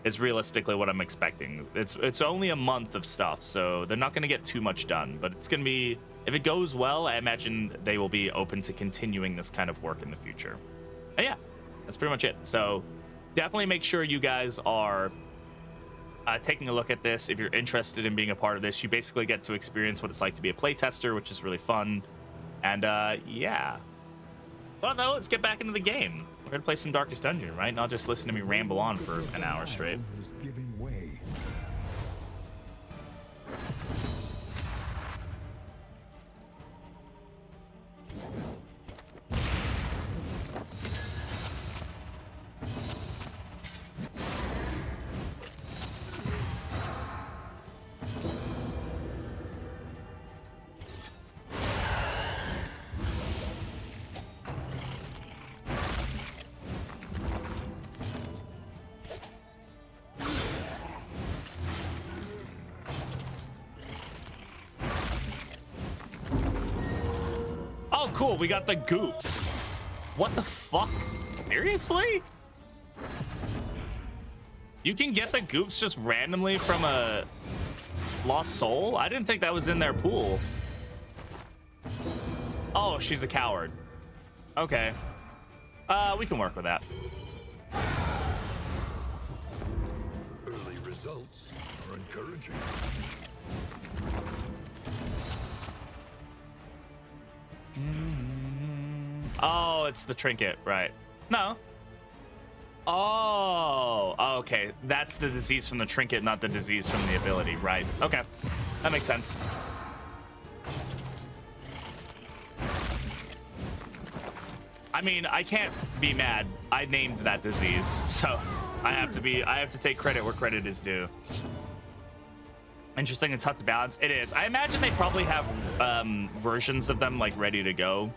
Is realistically what I'm expecting. It's only a month of stuff, so they're not going to get too much done, but it's going to be, if it goes well, I imagine they will be open to continuing this kind of work in the future. And yeah, that's pretty much it. So definitely make sure you guys are taking a look at this. If you're interested in being a part of this, you basically get to experience what it's like to be a playtester, which is really fun. And yeah. Well, no, let's get back into the game. We're gonna play some Darkest Dungeon, right? Not just listen to me ramble on for an hour straight. Giving way. Oh, cool. We got the goops. What the fuck? Seriously? You can get the goops just randomly from a lost soul? I didn't think that was in their pool. Oh, she's a coward. Okay. We can work with that. Early results are encouraging. Oh, it's the trinket, right? No. Oh, okay. That's the disease from the trinket, not the disease from the ability, right? Okay, that makes sense. I mean, I can't be mad. I named that disease, so I have to take credit where credit is due. Interesting and tough to balance. It is. I imagine they probably have versions of them like ready to go.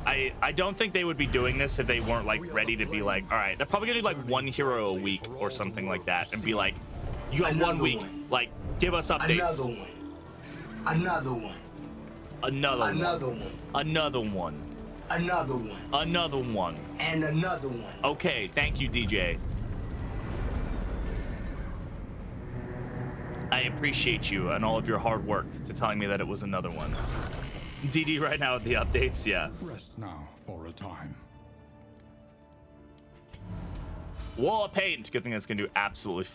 I don't think they would be doing this if they weren't like ready to be like, all right, they're probably gonna do like 1 hero a week or something like that and be like, you got 1 week, like give us updates. Another one. Another one. Another one. Another one. Another one. Another one. And another one. Okay, thank you, DJ. I appreciate you and all of your hard work to telling me that it was another one. DD right now with the updates, yeah. Rest now for a time. Wall of Paint. Good thing that's gonna do absolutely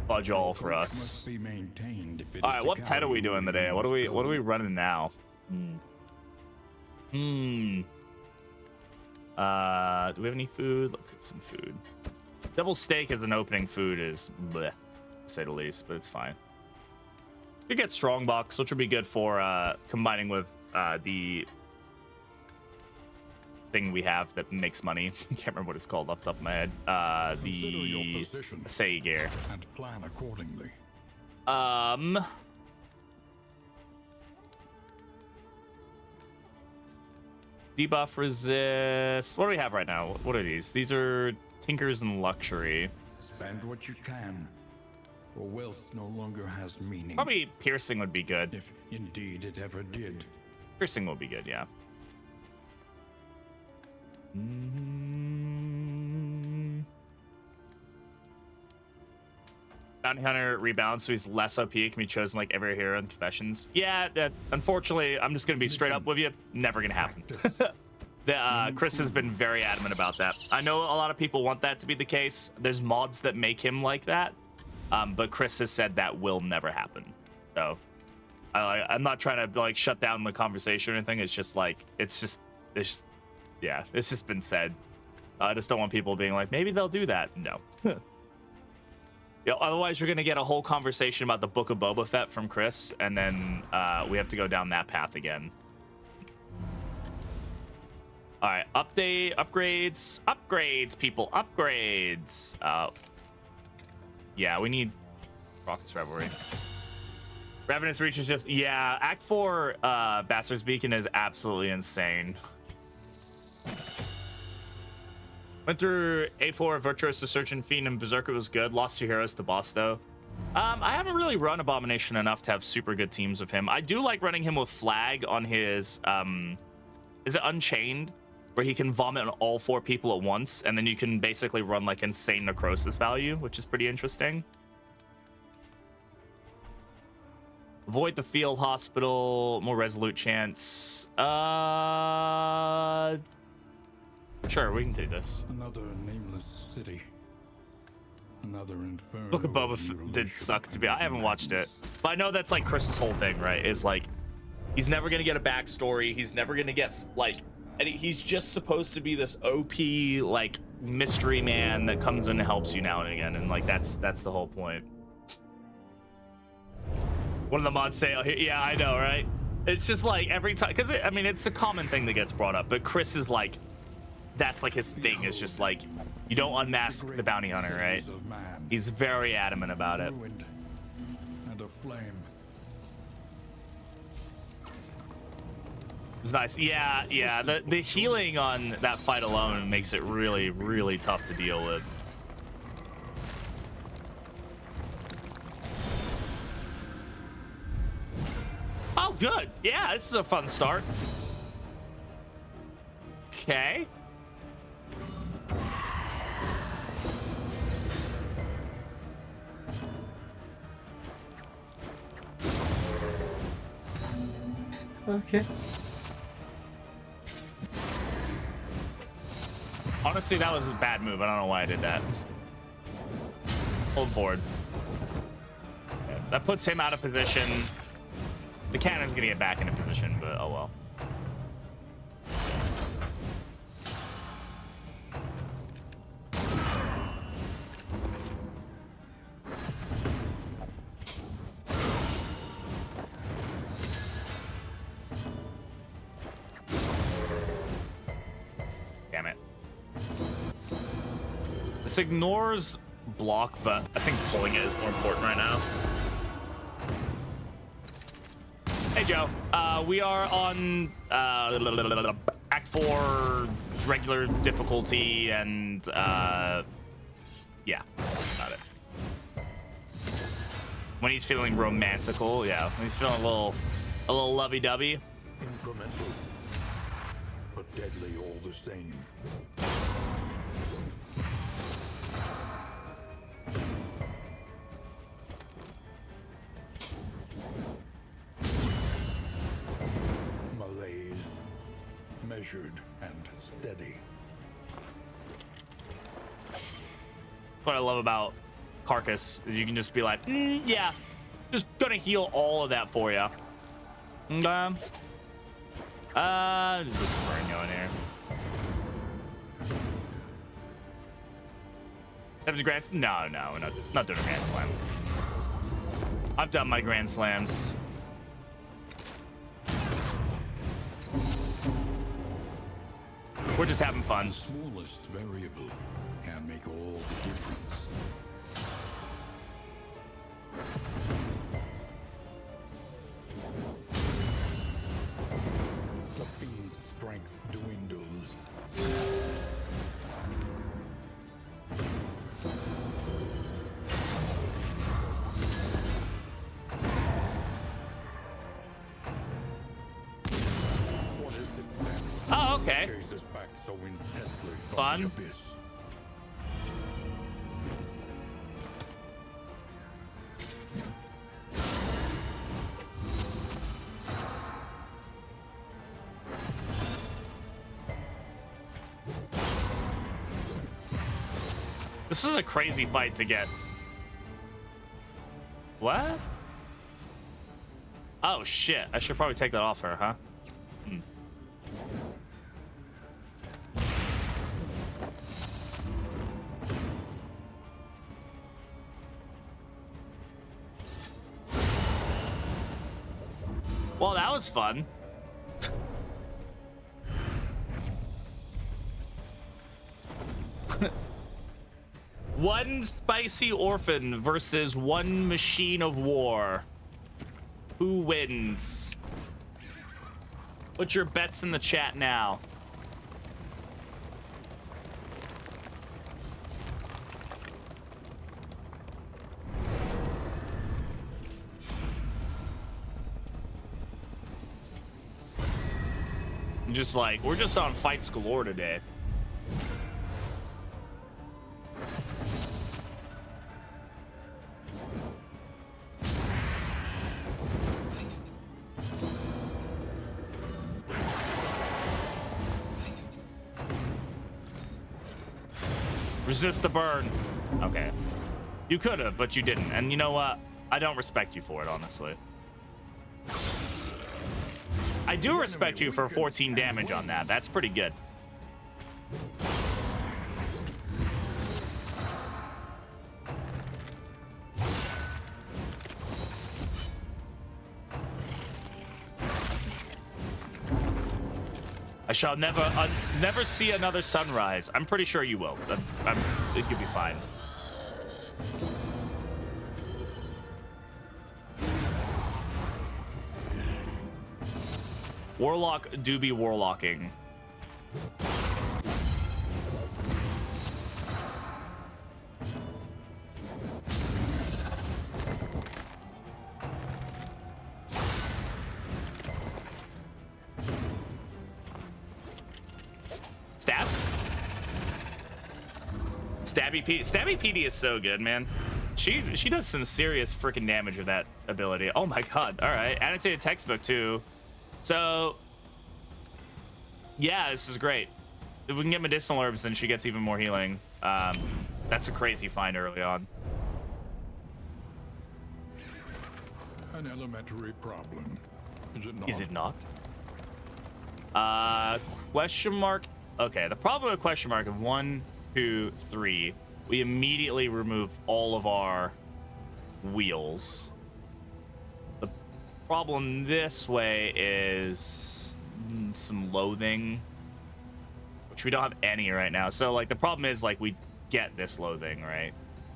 fudge all for us. Must be maintained if it All is right, to what pet are we carry doing the today? What are we lost running now? Hmm. Do we have any food? Let's get some food. Double steak as an opening food is bleh, to say the least, but it's fine. You get strong box, which would be good for combining with the thing we have that makes money. I can't remember what it's called off the top of my head. The Say gear. And plan accordingly. Debuff resist. What do we have right now? What are these? These are Tinkers and Luxury. Spend what you can, for wealth no longer has meaning. Probably piercing would be good. If indeed it ever did. Piercing will be good, yeah. Bounty Hunter rebounds, so he's less OP. Can be chosen like every hero in Confessions. Yeah, unfortunately, I'm just gonna be straight up with you. Never gonna happen. Chris has been very adamant about that. I know a lot of people want that to be the case. There's mods that make him like that, but Chris has said that will never happen. So I'm not trying to like shut down the conversation or anything. It's just like it's just been said. I just don't want people being like, maybe they'll do that. No. Otherwise, you're gonna get a whole conversation about the Book of Boba Fett from Chris, and then we have to go down that path again. All right, upgrades, people, upgrades. Yeah, we need Rocket's Revelry. Ravenous Reach is just, yeah, Act 4 Bastard's Beacon is absolutely insane. Went through A4, Virtuoso, Surgeon, Fiend, and Berserker was good. Lost 2 heroes to boss, though. I haven't really run Abomination enough to have super good teams with him. I do like running him with Flag on his, is it Unchained? Where he can vomit on all 4 people at once, and then you can basically run, like, insane necrosis value, which is pretty interesting. Avoid the field hospital, more resolute chance. Sure, we can do this. Another nameless city. Another inferno. Book of Boba Fett did suck to be. I haven't watched it, but I know that's like Chris's whole thing, right? Is like he's never gonna get a backstory. He's never gonna get like, and he's just supposed to be this OP like mystery man that comes in and helps you now and again, and like that's the whole point. One of the mods say, oh, yeah, I know, right? It's just like every time, because I mean, it's a common thing that gets brought up, but Chris is like, that's like his thing. It's just like, you don't unmask the bounty hunter, right? He's very adamant about it. And a flame. It's nice. Yeah. The healing on that fight alone makes it really, really tough to deal with. Oh, good. Yeah, this is a fun start. Okay. Okay. Honestly, that was a bad move. I don't know why I did that. Hold forward. Okay. That puts him out of position. The cannon's gonna get back into position, but oh well. Damn it. This ignores block, but I think pulling it is more important right now. Hey Joe, we are on Act 4 regular difficulty, and yeah, got it. When he's feeling romantical, yeah, when he's feeling a little lovey-dovey. Incremental, but deadly all the same. Malaise, measured and steady. What I love about Carcass is you can just be like, yeah, just gonna heal all of that for you. Okay. Just get some burn going here. Have the grand? No, we're not doing a grand slam. I've done my grand slams. We're just having fun. The smallest variable can make all the difference. The fiend's strength dwindles. What is it then? Oh, okay. Gazes back so intently from Fun. the abyss. This is a crazy fight to get. What? Oh shit! I should probably take that off her, huh? Well, that was fun. One spicy orphan versus one machine of war. Who wins? Put your bets in the chat now. Just like, we're just on fights galore today. Resist the burn. Okay. You could have, but you didn't. And you know what? I don't respect you for it, honestly. I do respect you for 14 damage on that. That's pretty good. I shall never see another sunrise. I'm pretty sure you will. You'll be fine. Warlock do be warlocking. Stab. Stabby PD is so good, man. She does some serious freaking damage with that ability. Oh my god. All right, annotated textbook too. So yeah, this is great. If we can get medicinal herbs, then she gets even more healing. That's a crazy find early on. An elementary problem, is it not? Is it not? Question mark. Okay, the problem with question mark of 1, 2, 3, we immediately remove all of our wheels. The problem this way is some loathing, which we don't have any right now. So like the problem is like we get this loathing, right?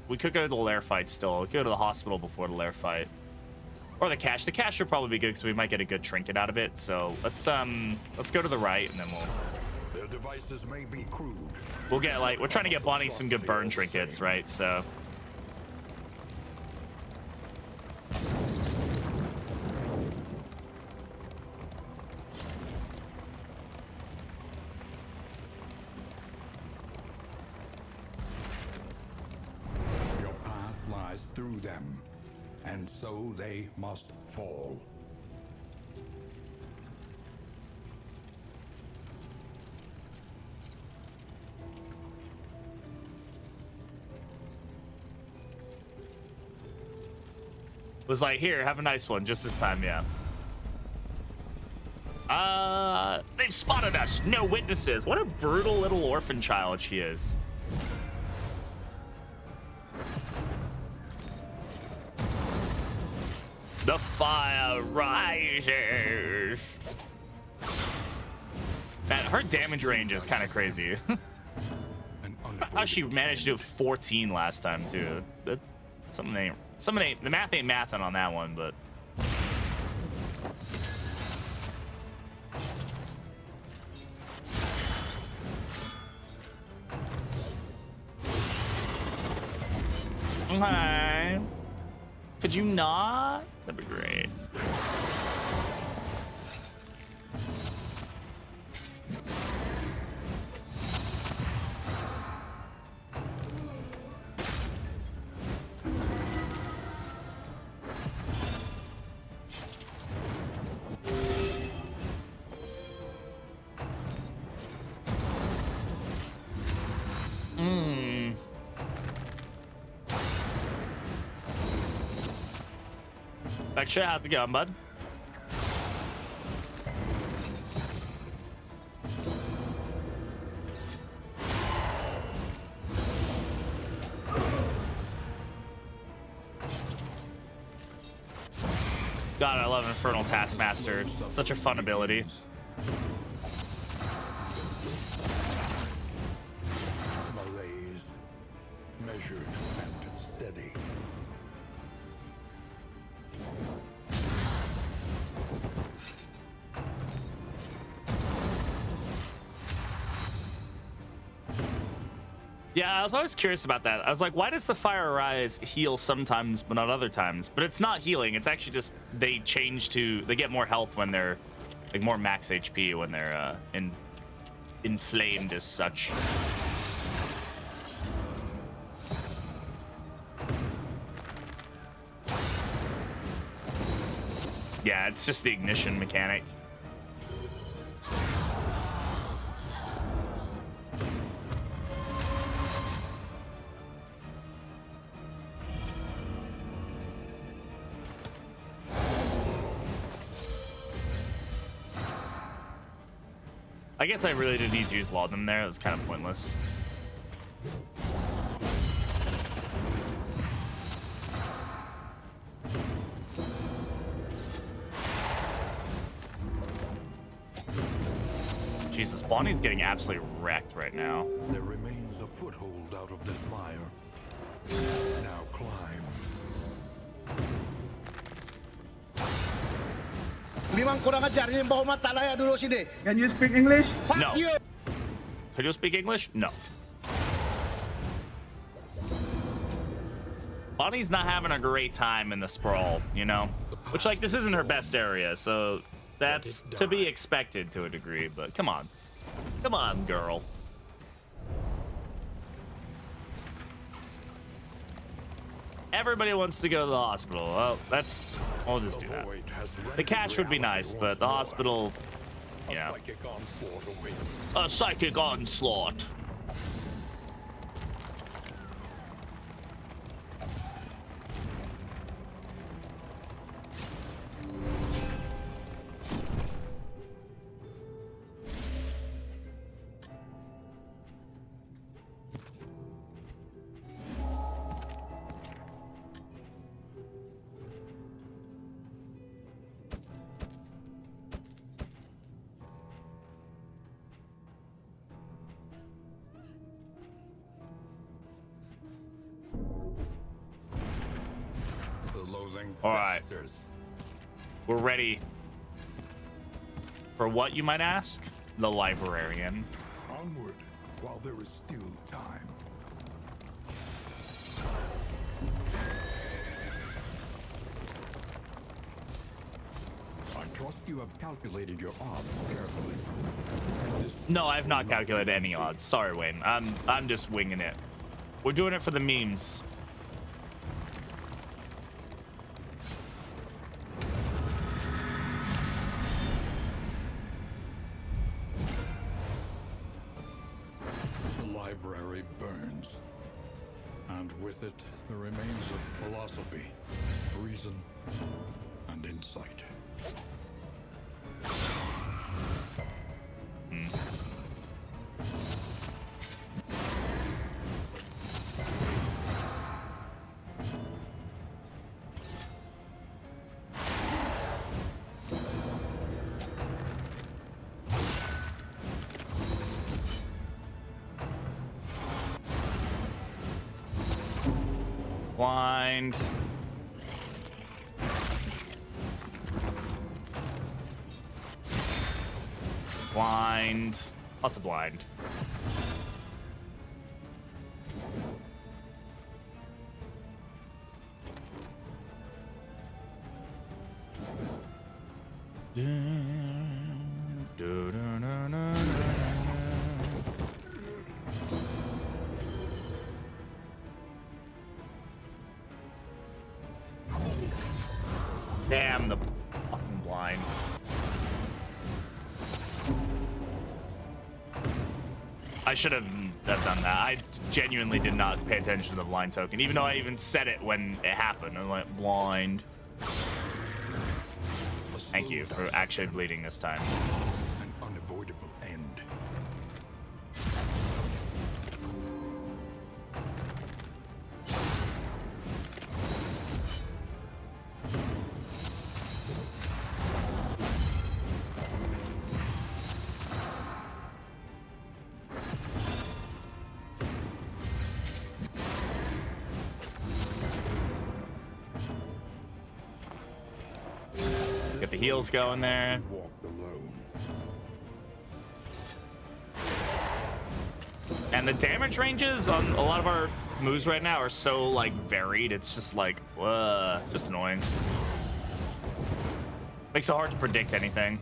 We could go to the Lair fight still. We could go to the hospital before the Lair fight. Or the cache. The cache should probably be good because we might get a good trinket out of it. So let's go to the right and then Their devices may be crude. we'll get like we're trying to get Bonnie some good burn trinkets, right? So Your path lies through them, and so they must fall. was like, here, have a nice one, just this time, yeah. They've spotted us. No witnesses. What a brutal little orphan child she is. The fire rises. Man, her damage range is kind of crazy. How she managed to do 14 last time too. That something ain't the math ain't mathing on that one, but. Okay. Could you not? That'd be great. Actually, how's it going, bud? God, I love Infernal Taskmaster. Such a fun ability. Malaise, measured and steady. Yeah, I was always curious about that. I was like, why does the Fire Rise heal sometimes but not other times? But it's not healing. It's actually just they get more health when they're like more max HP when they're inflamed as such. Yeah, it's just the ignition mechanic. I guess I really didn't need to use Laudanum there. It was kind of pointless. Jesus, Bonnie's getting absolutely wrecked right now. There remains a foothold out of this mire. Now climb. Limang kurang ajar, ini bawa mata laya dulu sini. Can you speak English? No. Could you speak English? No. Bonnie's not having a great time in the sprawl, you know? Which, like, this isn't her best area, so that's to be expected to a degree, but come on. Come on, girl. Everybody wants to go to the hospital. Well, I'll just do that. The cash would be nice, but the hospital, yeah. A psychic onslaught. All right, we're ready for what you might ask? The librarian. Onward while there is still time. I trust you have calculated your odds carefully. No, I have not calculated any odds. Sorry, Wayne. I'm just winging it. We're doing it for the memes. Library burns, and with it the remains of philosophy, reason, and insight. button. Blind. Blind. Lots of blind. Damn, the fucking blind. I should have done that. I genuinely did not pay attention to the blind token, even though I even said it when it happened. I'm like, blind. Thank you for actually bleeding this time. An unavoidable end. Get the heals going there. Walked alone. And the damage ranges on a lot of our moves right now are so like varied. It's just like, it's just annoying. Makes it hard to predict anything.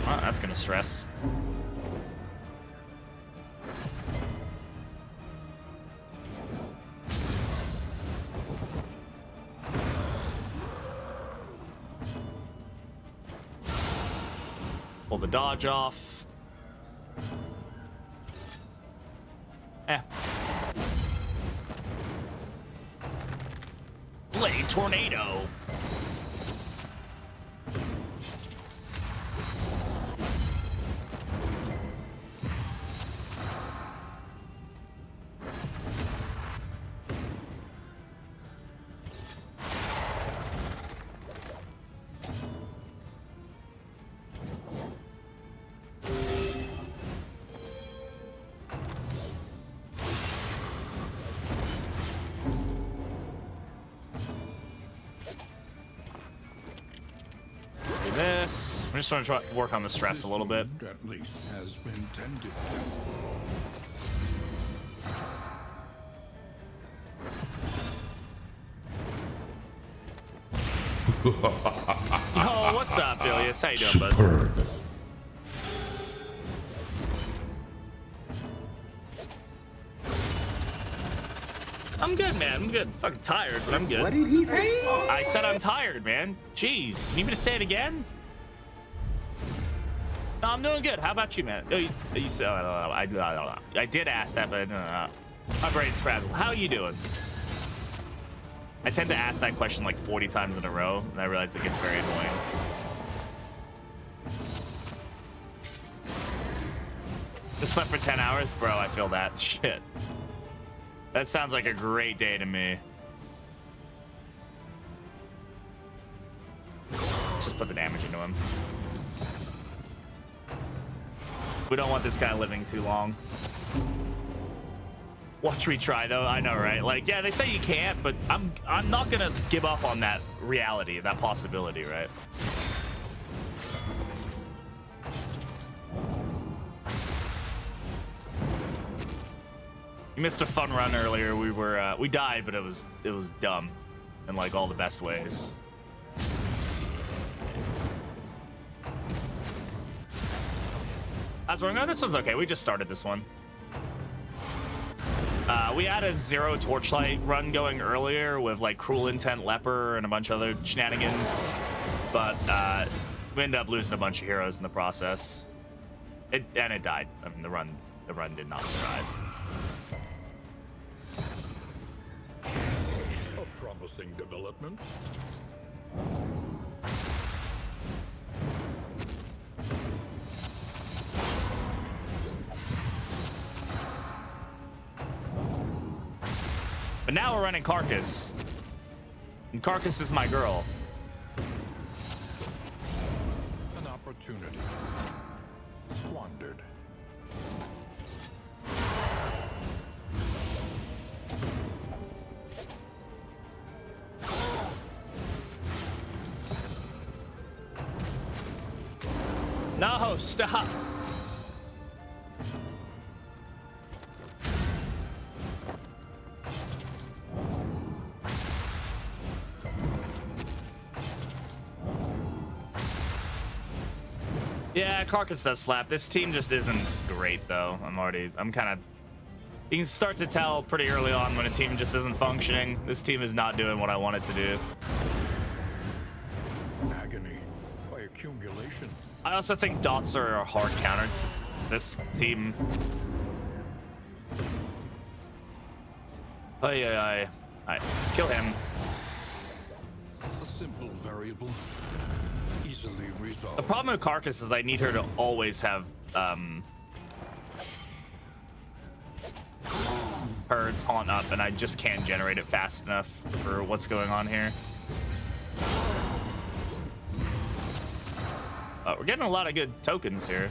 Oh, that's gonna stress. Pull the dodge off. Blade tornado. This. I'm just trying to work on the stress a little bit. At least has been tended Oh, what's up, Ilias? How you doing, bud? Perfect. I'm good, man. I'm good. Fucking tired, but I'm good. What did he say? I said I'm tired, man. Jeez. You need me to say it again? No, I'm doing good. How about you, man? Oh, you said, I did ask that, but my brain's frazzled. How are you doing? I tend to ask that question like 40 times in a row, and I realize it gets very annoying. Just slept for 10 hours? Bro, I feel that. Shit. That sounds like a great day to me. Let's just put the damage into him. We don't want this guy living too long. Watch me try, though. I know, right? Like, yeah, they say you can't, but I'm not gonna give up on that reality, that possibility, right? You missed a fun run earlier. We died, but it was dumb in like all the best ways. As we're going, this one's okay. We just started this one. We had a zero torchlight run going earlier with like Cruel Intent Leper and a bunch of other shenanigans, but we ended up losing a bunch of heroes in the process. It died. I mean, the run did not survive. a promising development. But now we're running Carcass. And Carcass is my girl. An opportunity. Squandered. No, stop. Yeah, Carcass does slap. This team just isn't great, though. I'm kind of... You can start to tell pretty early on when a team just isn't functioning. This team is not doing what I want it to do. Agony by accumulation. I also think dots are a hard counter to this team. Oh, yeah. Alright, let's kill him. A simple variable. Easily resolved. The problem with Carcass is I need her to always have her taunt up, and I just can't generate it fast enough for what's going on here. We're getting a lot of good tokens here.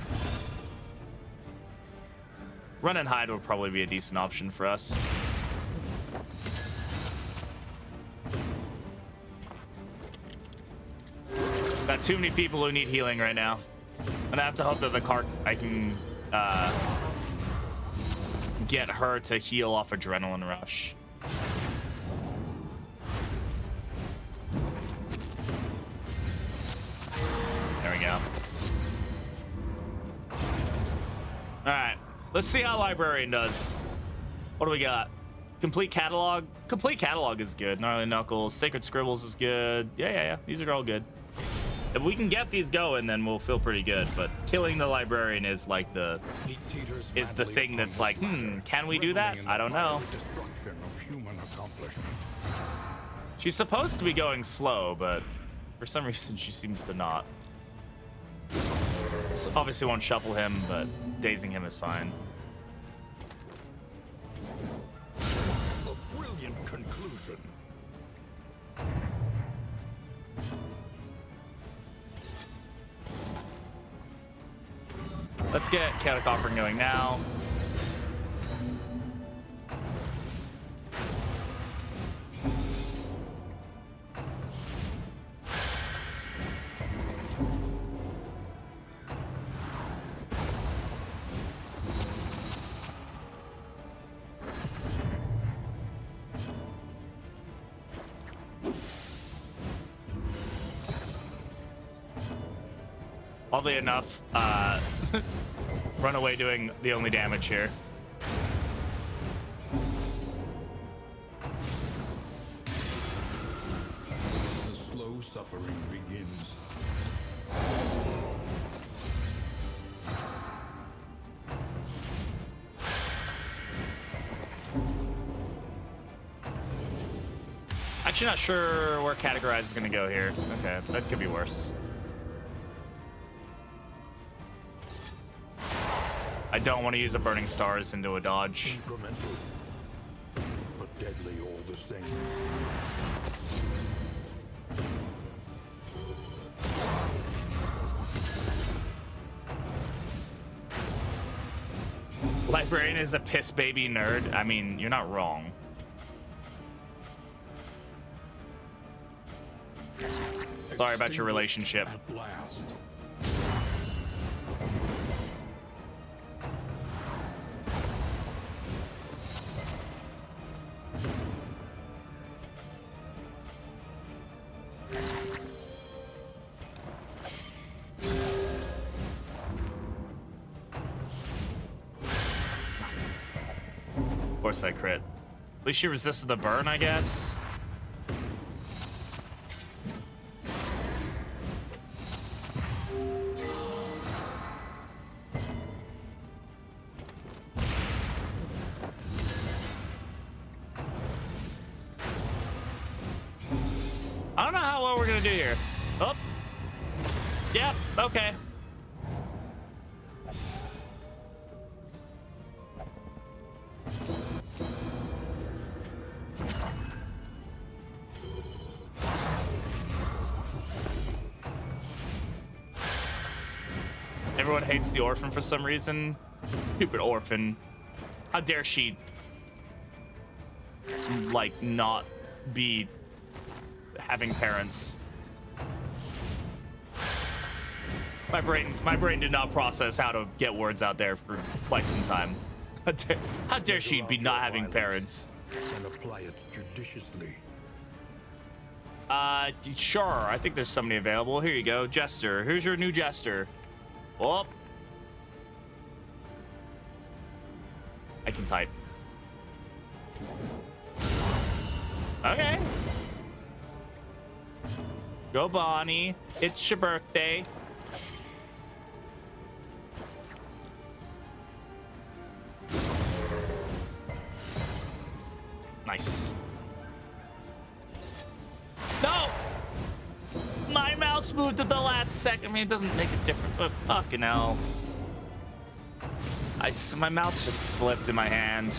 Run and hide will probably be a decent option for us. Got too many people who need healing right now. I'm gonna have to hope that the cart I can get her to heal off Adrenaline Rush. There we go. All right, let's see how Librarian does. What do we got? Complete Catalog. Complete Catalog is good. Gnarly Knuckles, Sacred Scribbles is good. Yeah. These are all good. If we can get these going, then we'll feel pretty good. But killing the Librarian is like the thing that's like, can we do that? I don't know. Destruction of human accomplishment. She's supposed to be going slow, but for some reason she seems to not. So obviously won't shuffle him, but dazing him is fine. A brilliant conclusion. Let's get Chaotic Offering going now. Oddly enough, Runaway doing the only damage here. The slow suffering begins. Actually not sure where Categorize is gonna go here. Okay, that could be worse. I don't want to use a Burning Stars into a dodge. Incremental, but deadly all the same. Librarian is a piss baby nerd. I mean, you're not wrong. Sorry about your relationship. At last. Of course I crit. At least she resisted the burn, I guess. I don't know how what we're gonna do here. Oh. Yep, okay. Everyone hates the orphan for some reason. Stupid orphan. How dare she, like, not be having parents. My brain did not process how to get words out there for quite some time. How dare she be not having parents? And apply it judiciously. Sure. I think there's somebody available. Here you go, Jester. Here's your new Jester. Oh. I can type. Okay. Go, Bonnie. It's your birthday. Nice. No! My mouse moved at the last second. I mean, it doesn't make a difference, but fucking hell. My mouse just slipped in my hand.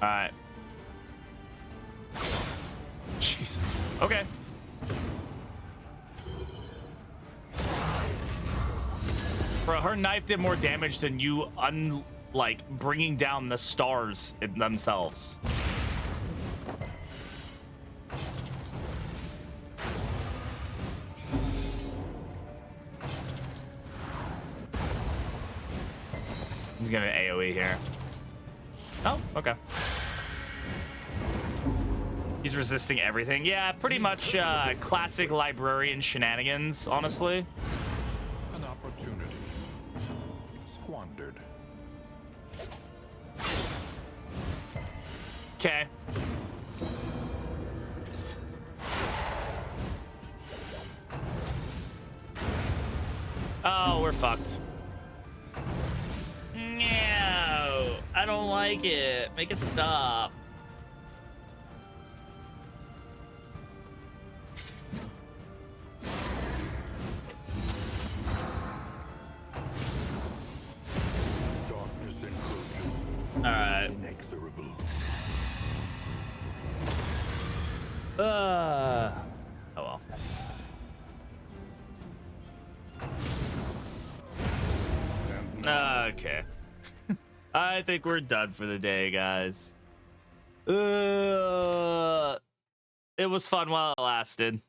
Alright. Jesus. Okay. Bro, her knife did more damage than you bringing down the stars in themselves. He's gonna AoE here. Oh, okay. He's resisting everything. Yeah, pretty much classic librarian shenanigans, honestly. An opportunity squandered. Okay. Oh, we're fucked. No, I don't like it. Make it stop. Darkness encroaches. All right. Inexorable. Oh well. Okay. I think we're done for the day, guys. It was fun while it lasted.